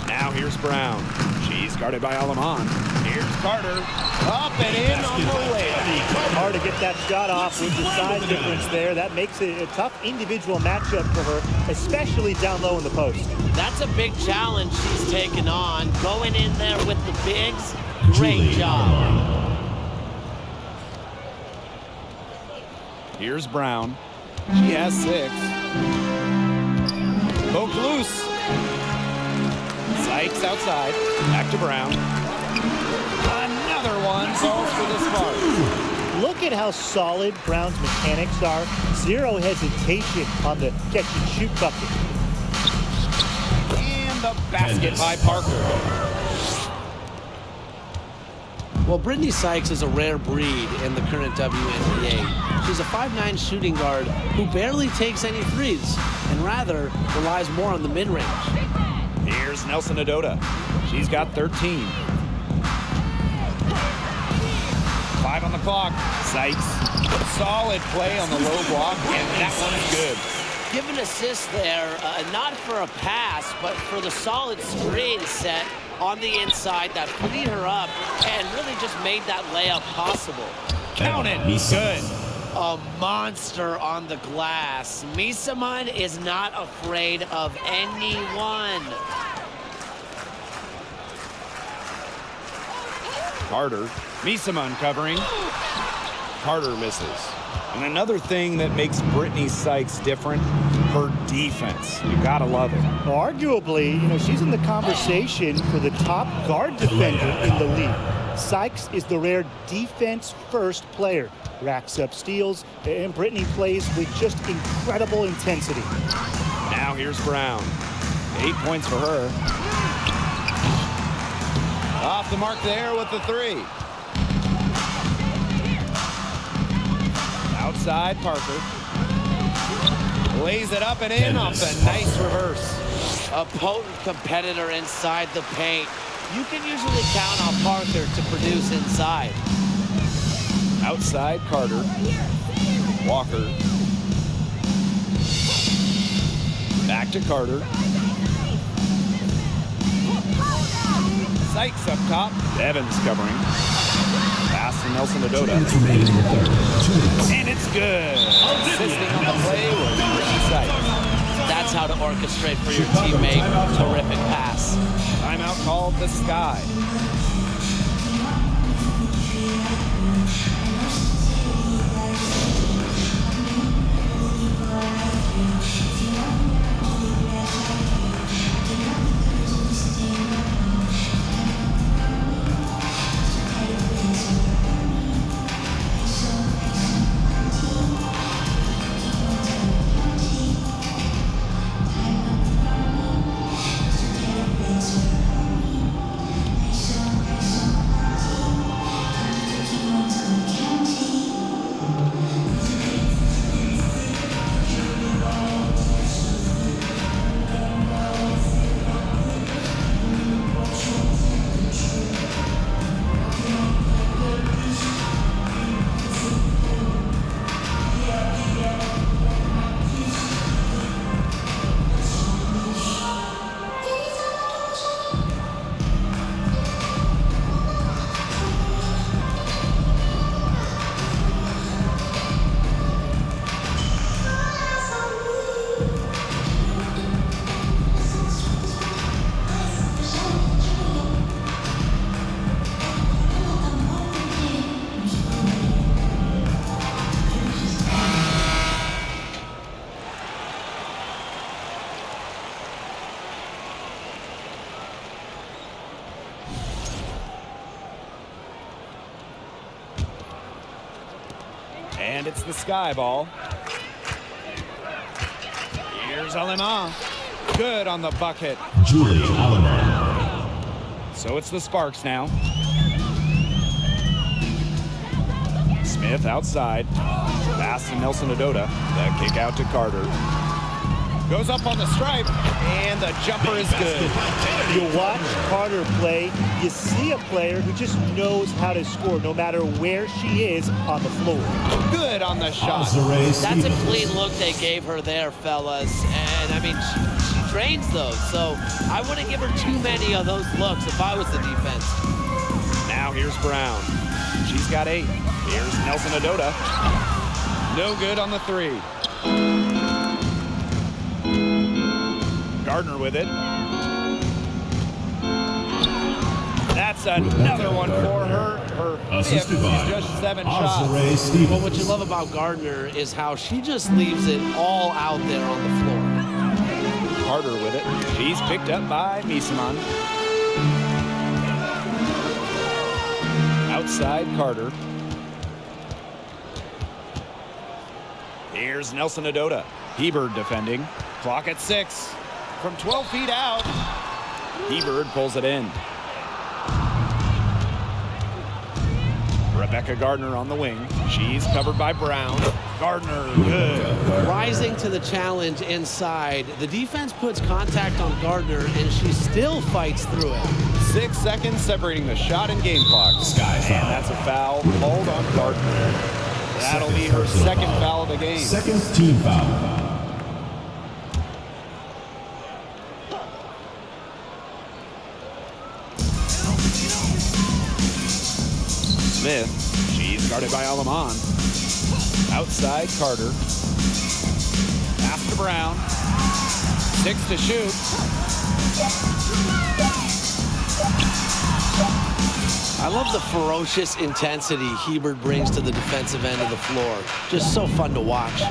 Now here's Brown. She's guarded by Aleman. Here's Carter. Up and in on the layup. Hard to get that shot off with the size difference there. That makes it a tough individual matchup for her, especially down low in the post. That's a big challenge she's taken on. Going in there with the bigs, great job. Here's Brown. She has 6. Poked loose. Sykes outside. Back to Brown. Another one falls for the Sparks. Look at how solid Brown's mechanics are. Zero hesitation on the catch-and-shoot bucket. And the basket by Parker. Well, Brittany Sykes is a rare breed in the current WNBA. She's a 5'9" shooting guard who barely takes any threes and rather relies more on the mid-range. Here's Nelson-Ododa. She's got 13. 5 on the clock. Sykes. Solid play on the low block, and that one's good. Give an assist there, not for a pass, but for the solid screen set on the inside that freed her up and really just made that layup possible. Count it. Good. A monster on the glass. Misaman is not afraid of anyone. Carter. Misaman covering. Carter misses. And another thing that makes Brittany Sykes different, her defense. You gotta love it. Arguably, she's in the conversation for the top guard defender in the league. Sykes is the rare defense-first player. Racks up steals, and Brittany plays with just incredible intensity. Now here's Brown. 8 points for her. Off the mark there with the 3. Outside, Parker. Lays it up and in off a nice reverse. A potent competitor inside the paint. You can usually count on Parker to produce inside. Outside, Carter. Walker. Back to Carter. Sykes up top. Evans covering. Pass to Nelson-Ododa. And it's good. Assisting on the play was Brittany Sykes. That's how to orchestrate for your teammate. Terrific pass. Timeout called the Sky. And it's the sky ball. Here's Alema. Good on the bucket. Julie Alema. So it's the Sparks now. Smith outside. Pass to Nelson-Ododa. The kick out to Carter. Goes up on the stripe, and the jumper is good. You watch Carter play, you see a player who just knows how to score no matter where she is on the floor. Good on the shot. That's a clean look they gave her there, fellas. And, I mean, she trains those, so I wouldn't give her too many of those looks if I was the defense. Now here's Brown. She's got 8. Here's Nelson-Ododa. No good on the 3. Gardner with it. That's another one for her. Her fifth is just 7 shots. Well, what you love about Gardner is how she just leaves it all out there on the floor. Carter with it. She's picked up by Misaman. Outside Carter. Here's Nelson-Ododa. Hebert defending. Clock at 6. From 12 feet out, Hebert pulls it in. Rebecca Gardner on the wing. She's covered by Brown. Gardner, good. Rising to the challenge inside. The defense puts contact on Gardner, and she still fights through it. 6 seconds separating the shot and game clock. And that's a foul called on Gardner. That'll be her second foul of the game. Second team foul. Smith, she's guarded by Aleman. Outside Carter. Pass to Brown. 6 to shoot. I love the ferocious intensity Hebert brings to the defensive end of the floor. Just so fun to watch.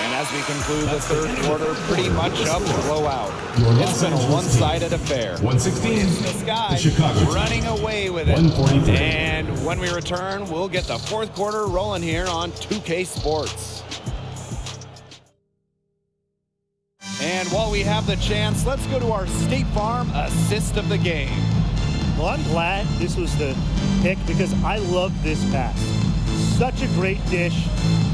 And as we conclude the third quarter, pretty much a blowout. It's been a one-sided affair. 116. The Sky The Chicago running away with it. 143. And when we return, we'll get the fourth quarter rolling here on 2K Sports. And while we have the chance, let's go to our State Farm assist of the game. Well, I'm glad this was the pick because I love this pass. Such a great dish.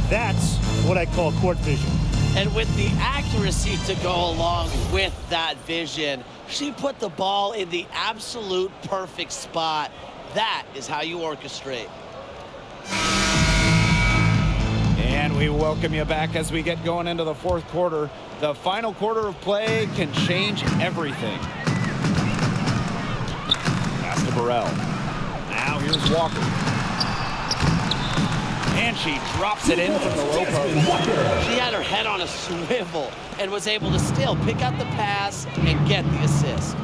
That's what I call court vision. And with the accuracy to go along with that vision, she put the ball in the absolute perfect spot. That is how you orchestrate. And we welcome you back as we get going into the fourth quarter. The final quarter of play can change everything. Pass to Burrell. Now here's Walker. And she drops it in from the low post. She had her head on a swivel and was able to still pick out the pass and get the assist.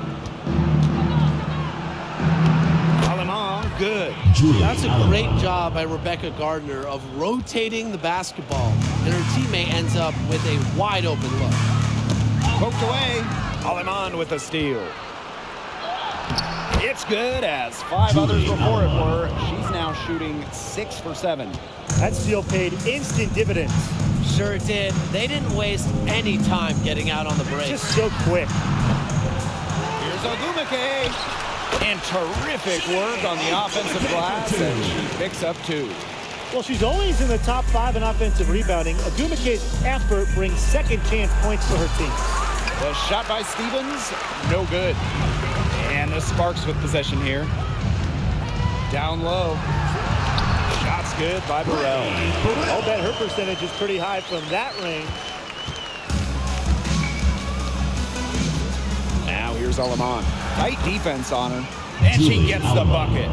Aleman, good. That's a great job by Rebecca Gardner of rotating the basketball, and her teammate ends up with a wide open look. Poked away. Aleman with a steal. It's good, as 5 others before it were. She's now shooting 6 for 7. That steal paid instant dividends. Sure did. They didn't waste any time getting out on the break. Just so quick. Here's Ogumake. And terrific work on the offensive glass, and she picks up 2. Well, she's always in the top 5 in offensive rebounding. Ogumake's effort brings second chance points for her team. The shot by Stevens, no good. And the Sparks with possession here. Down low. Shot's good by Burrell. I'll bet her percentage is pretty high from that range. Now here's Aleman. Tight defense on her. And she gets the bucket.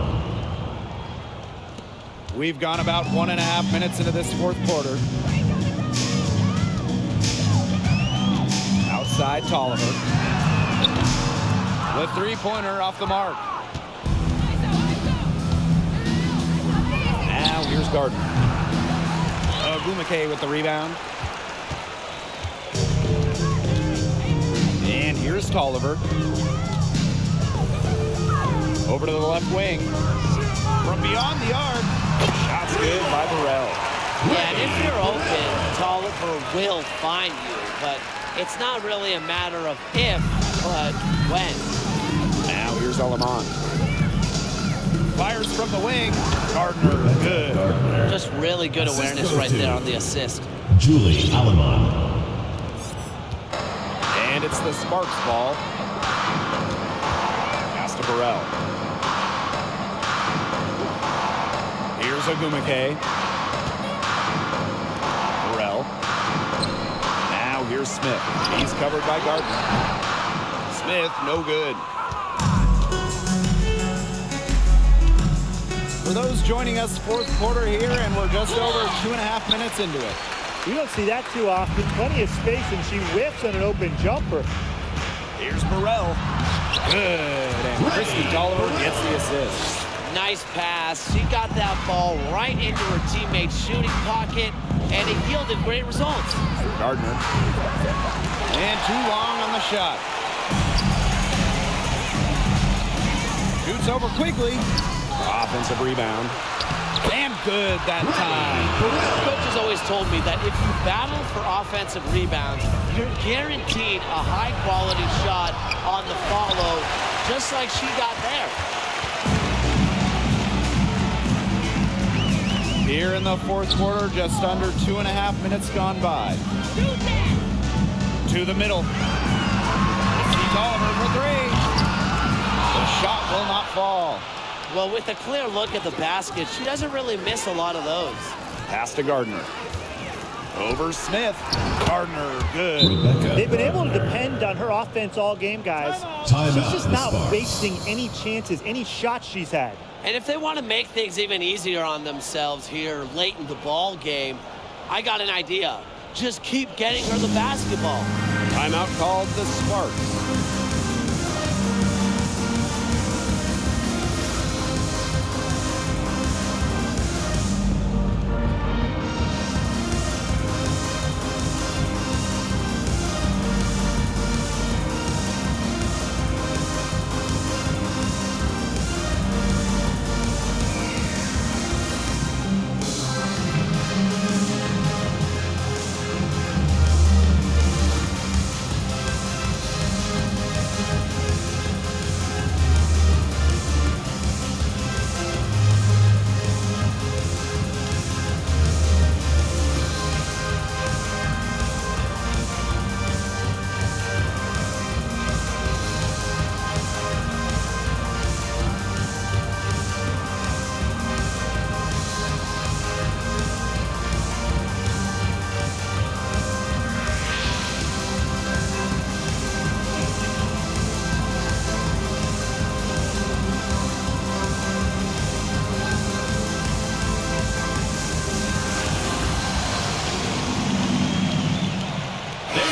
We've gone about 1.5 minutes into this fourth quarter. Outside Tolliver. The three-pointer off the mark. Now here's Gardner. Ogumake with the rebound. And here's Tolliver. Over to the left wing. From beyond the arc, Shot's good by Burrell. Yeah, and if you're open, Tolliver will find you, but it's not really a matter of if, but when. Now here's Alaman. Fires from the wing. Gardner, good. Just really good awareness right there on the assist. Julie Alaman. And it's the Sparks ball. Pass to Burrell. Here's Ogumake. Burrell. Now here's Smith. He's covered by Gardner. Smith, no good. For those joining us, fourth quarter here, and we're just over 2.5 minutes into it. You don't see that too often. Plenty of space, and she whiffs on an open jumper. Here's Burrell. Good, and Christy Tolliver gets the assist. Nice pass. She got that ball right into her teammate's shooting pocket, and it yielded great results. Gardner. And too long on the shot. Shoots over quickly. Offensive rebound. And good that time. Coach has always told me that if you battle for offensive rebounds, you're guaranteed a high-quality shot on the follow, just like she got there. Here in the fourth quarter, just under 2.5 minutes gone by. To the middle. Christy Tolliver for three. The shot will not fall. Well, with a clear look at the basket, she doesn't really miss a lot of those. Pass to Gardner. Over Smith. Gardner, good. They've been able to depend on her offense all game, guys. She's just not wasting any chances, any shots she's had. And if they want to make things even easier on themselves here late in the ball game, I got an idea. Just keep getting her the basketball. Timeout called the Sparks.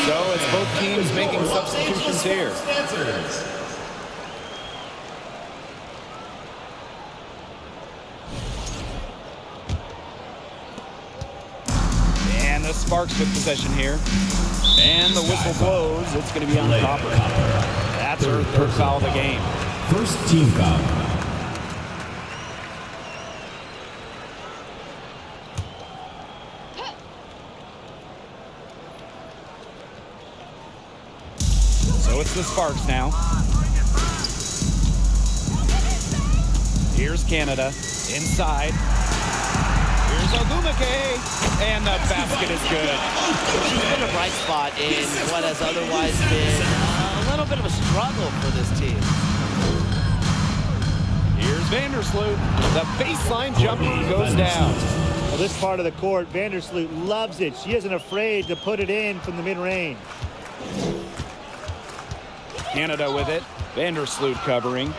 So it's both teams making substitutions here. And the Sparks took possession here. And the whistle blows. It's going to be on Copper. That's her third foul of the game. First team foul. So it's the Sparks now. Here's Canada inside. Here's Ogumake, and the basket is good. She's been a bright spot in what has otherwise been a little bit of a struggle for this team. Here's Vandersloot. The baseline jumper goes down. Well, this part of the court, Vandersloot loves it. She isn't afraid to put it in from the mid-range. Canada with it. Vandersloot covering.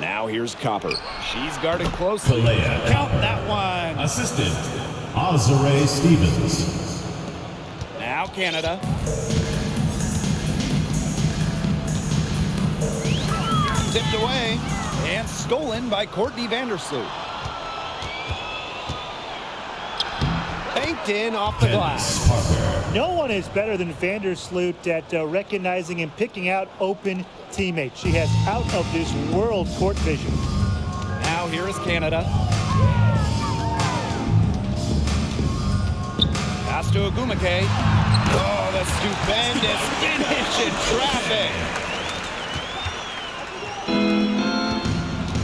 Now here's Copper. She's guarded closely. Kalea. Count that one. Assistant, Azare Stevens. Now Canada. Tipped away and stolen by Courtney Vandersloot. Banked in off the glass. No one is better than Vandersloot at recognizing and picking out open teammates. She has out-of-this-world court vision. here is Canada. Pass to Ogumake. Oh, the stupendous finish in traffic.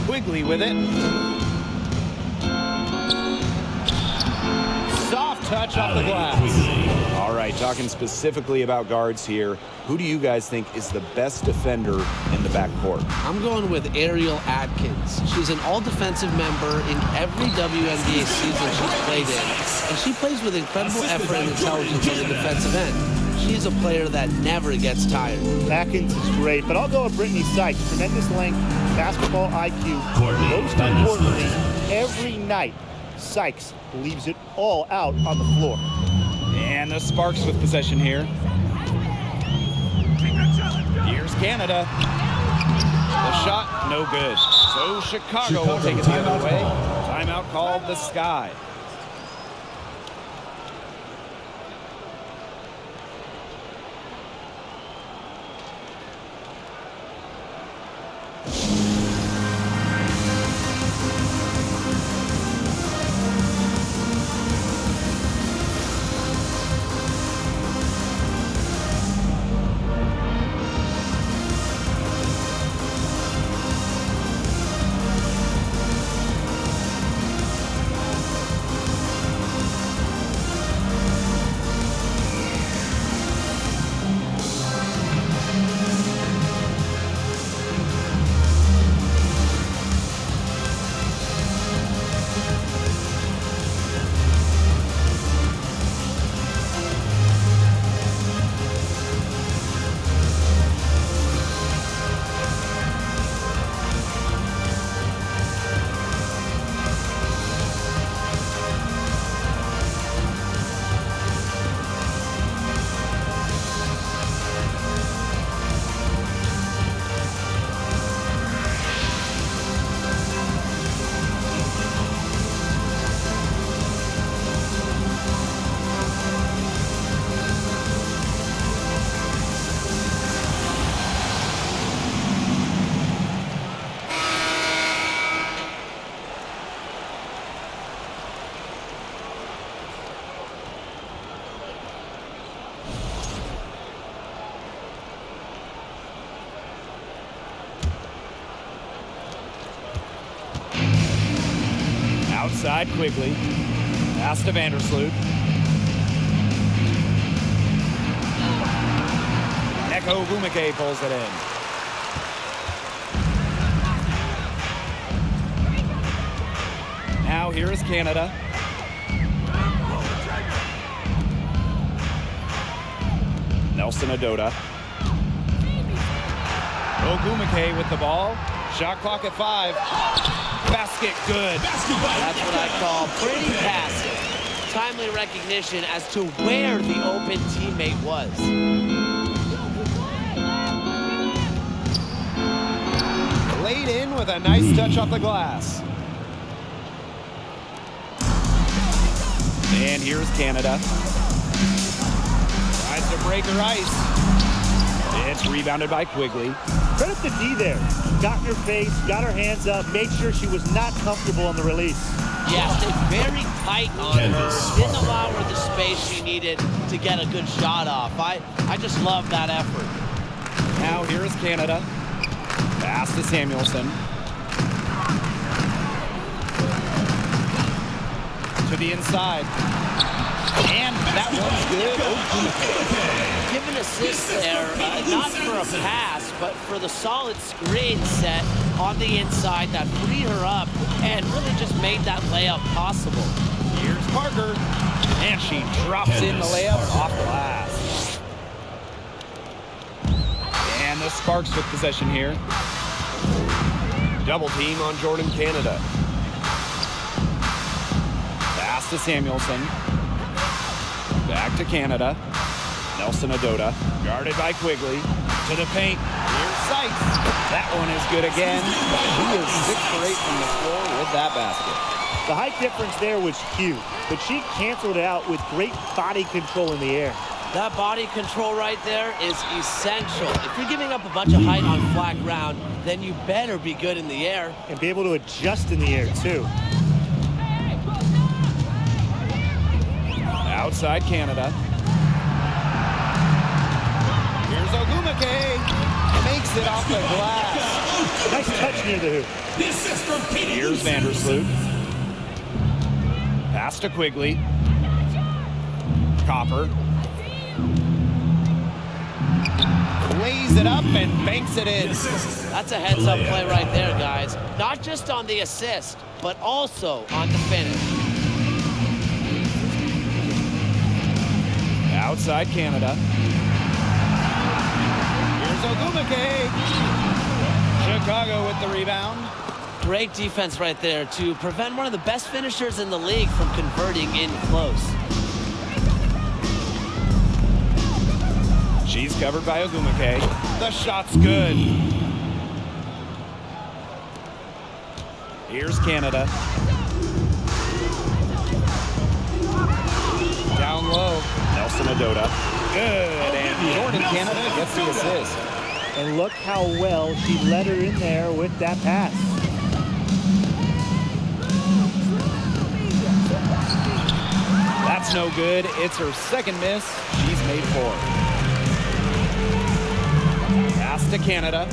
Quigley with it. Soft touch off the glass. All right, talking specifically about guards here. Who do you guys think is the best defender in the backcourt? I'm going with Ariel Atkins. She's an all-defensive member in every WNBA season she's played in, and she plays with incredible effort and intelligence on the defensive end. She is a player that never gets tired. Atkins is great, but I'll go with Brittany Sykes. Tremendous length, basketball IQ. Most importantly, every night, Sykes leaves it all out on the floor. And the Sparks with possession here. Here's Canada. The shot, no good. So Chicago will take it the other way. Timeout called the Sky. Outside Quigley. Pass to Vandersloot. Neko Ogumake pulls it in. Now here is Canada. Nelson-Ododa. Ogumake with the ball. Shot clock at 5. Basket good. That's what I call pretty passive. Timely recognition as to where the open teammate was. Laid in with a nice touch off the glass. And here's Canada. Tries to break her ice. It's rebounded by Quigley. Credit to D there. Got in her face, got her hands up, made sure she was not comfortable on the release. Yeah, stayed very tight on her. Didn't allow her the space she needed to get a good shot off. I just love that effort. Now here is Canada. Pass to Samuelson. To the inside. And that one's good. Give an assist there, not for a pass, but for the solid screen set on the inside that freed her up and really just made that layup possible. Here's Parker. And she drops in the layup off glass. And the Sparks with possession here. Double team on Jordan Canada. Pass to Samuelson. Back to Canada. Nelson-Ododa, guarded by Quigley. To the paint. Here's Sykes. That one is good again. He is 6 for 8 from the floor with that basket. The height difference there was huge, but she canceled it out with great body control in the air. That body control right there is essential. If you're giving up a bunch of height on flat ground, then you better be good in the air. And be able to adjust in the air, too. Outside Canada. Here's Ogumake. Makes it off the glass. Nice touch near the hoop. Here's Vandersloot. Pass to Quigley. Copper. Lays it up and banks it in. That's a heads-up play right there, guys. Not just on the assist, but also on the finish. Outside Canada. Here's Ogumake. Chicago with the rebound. Great defense right there to prevent one of the best finishers in the league from converting in close. She's covered by Ogumake. The shot's good. Here's Canada. Down low. Nelson-Ododa. Good. And Jordan Canada gets the assist. And look how well she let her in there with that pass. That's no good. It's her second miss. She's made 4. Pass to Canada.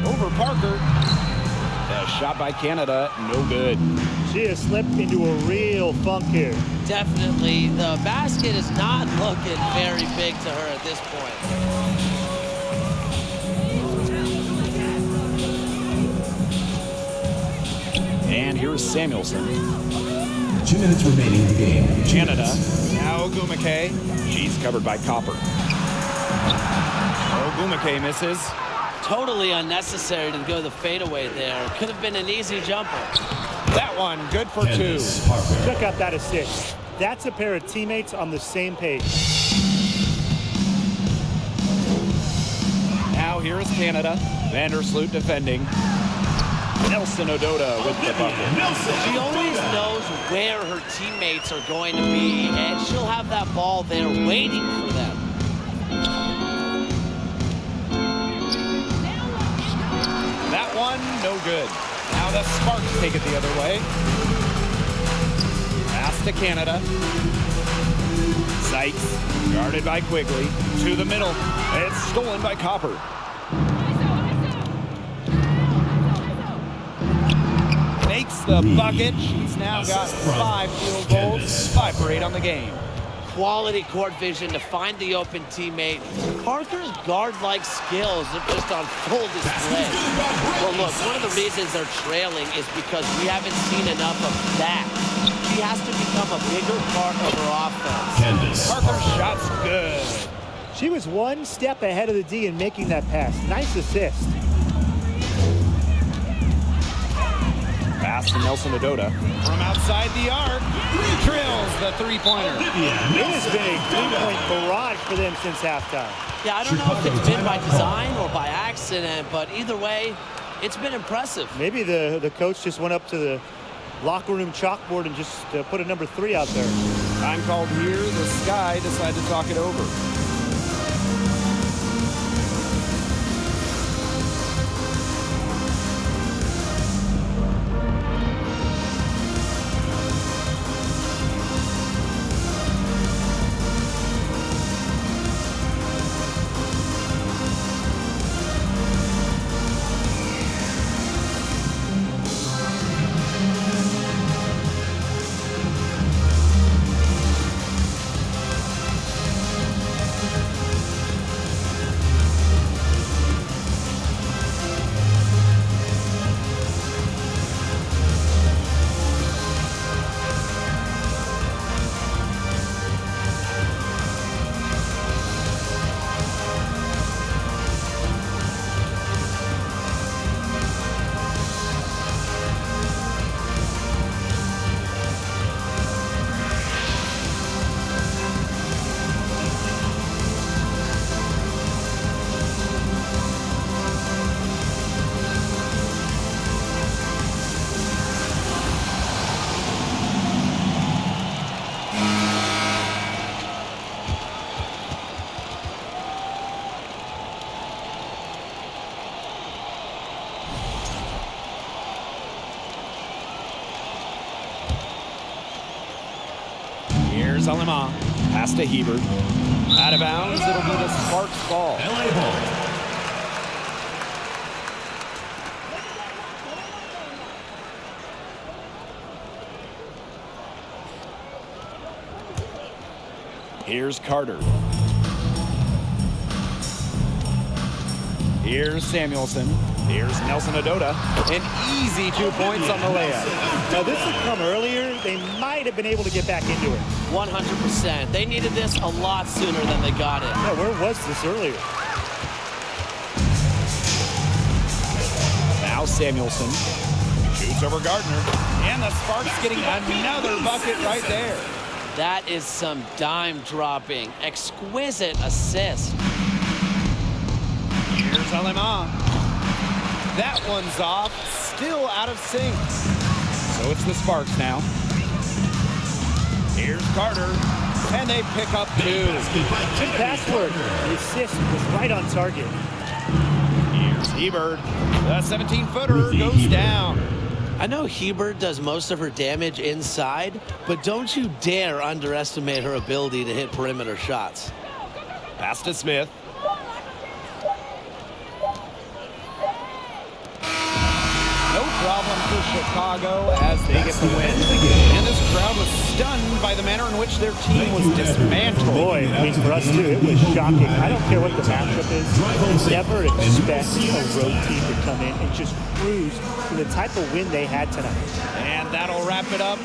Over Parker. A shot by Canada, no good. She has slipped into a real funk here. Definitely. The basket is not looking very big to her at this point. And here's Samuelson. 2 minutes remaining in the game. Canada. Now Ogumake. She's covered by Copper. Ogumake misses. Totally unnecessary to go the fadeaway there. Could have been an easy jumper. That one, good for 2. Candace Parker. Check out that assist. That's a pair of teammates on the same page. Now here is Canada. Vandersloot defending. Nelson-Ododa with the bucket. She always knows where her teammates are going to be, and she'll have that ball there waiting for them. That one, no good. Now the Sparks take it the other way. Pass to Canada. Sykes, guarded by Quigley. To the middle. It's stolen by Copper. Makes the bucket. She's now got 5 field goals. 5 for 8 on the game. Quality court vision to find the open teammate. Parker's guard-like skills are just on full display. Well, look, one of the reasons they're trailing is because we haven't seen enough of that. She has to become a bigger part of her offense. Candace Parker's shot's good. She was one step ahead of the D in making that pass. Nice assist. Pass to Nelson-Ododa. From outside the arc, drills the three-pointer. It has been a three-point barrage for them since halftime. Yeah, I don't know if it's been by design or by accident, but either way, it's been impressive. Maybe the coach just went up to the locker room chalkboard and just put a number 3 out there. Time called here. The Sky decided to talk it over. Here's Alema. Pass to Hebert. Out of bounds. It'll be the Sparks ball. LA ball. Here's Carter. Here's Samuelson. Here's Nelson-Ododa. An easy 2 points on the layup. Now, this had come earlier. They might have been able to get back into it. 100%. They needed this a lot sooner than they got it. Yeah, where was this earlier? Now Samuelson shoots over Gardner. And the Sparks getting another bucket right there. That is some dime dropping. Exquisite assist. Here's Alema. That one's off. Still out of sync. So it's the Sparks now. Here's Carter. And they pick up 2. Good pass work. The assist was right on target. Here's Hebert. The 17-footer goes down. I know Hebert does most of her damage inside, but don't you dare underestimate her ability to hit perimeter shots. Pass to Smith. No problem for Chicago as they get the win. And this crowd was stunned by the manner in which their team was dismantled. Boy, I mean, for us too, it was shocking. I don't care what the matchup is. Never expect a road team to come in and just cruise to the type of win they had tonight. And that'll wrap it up.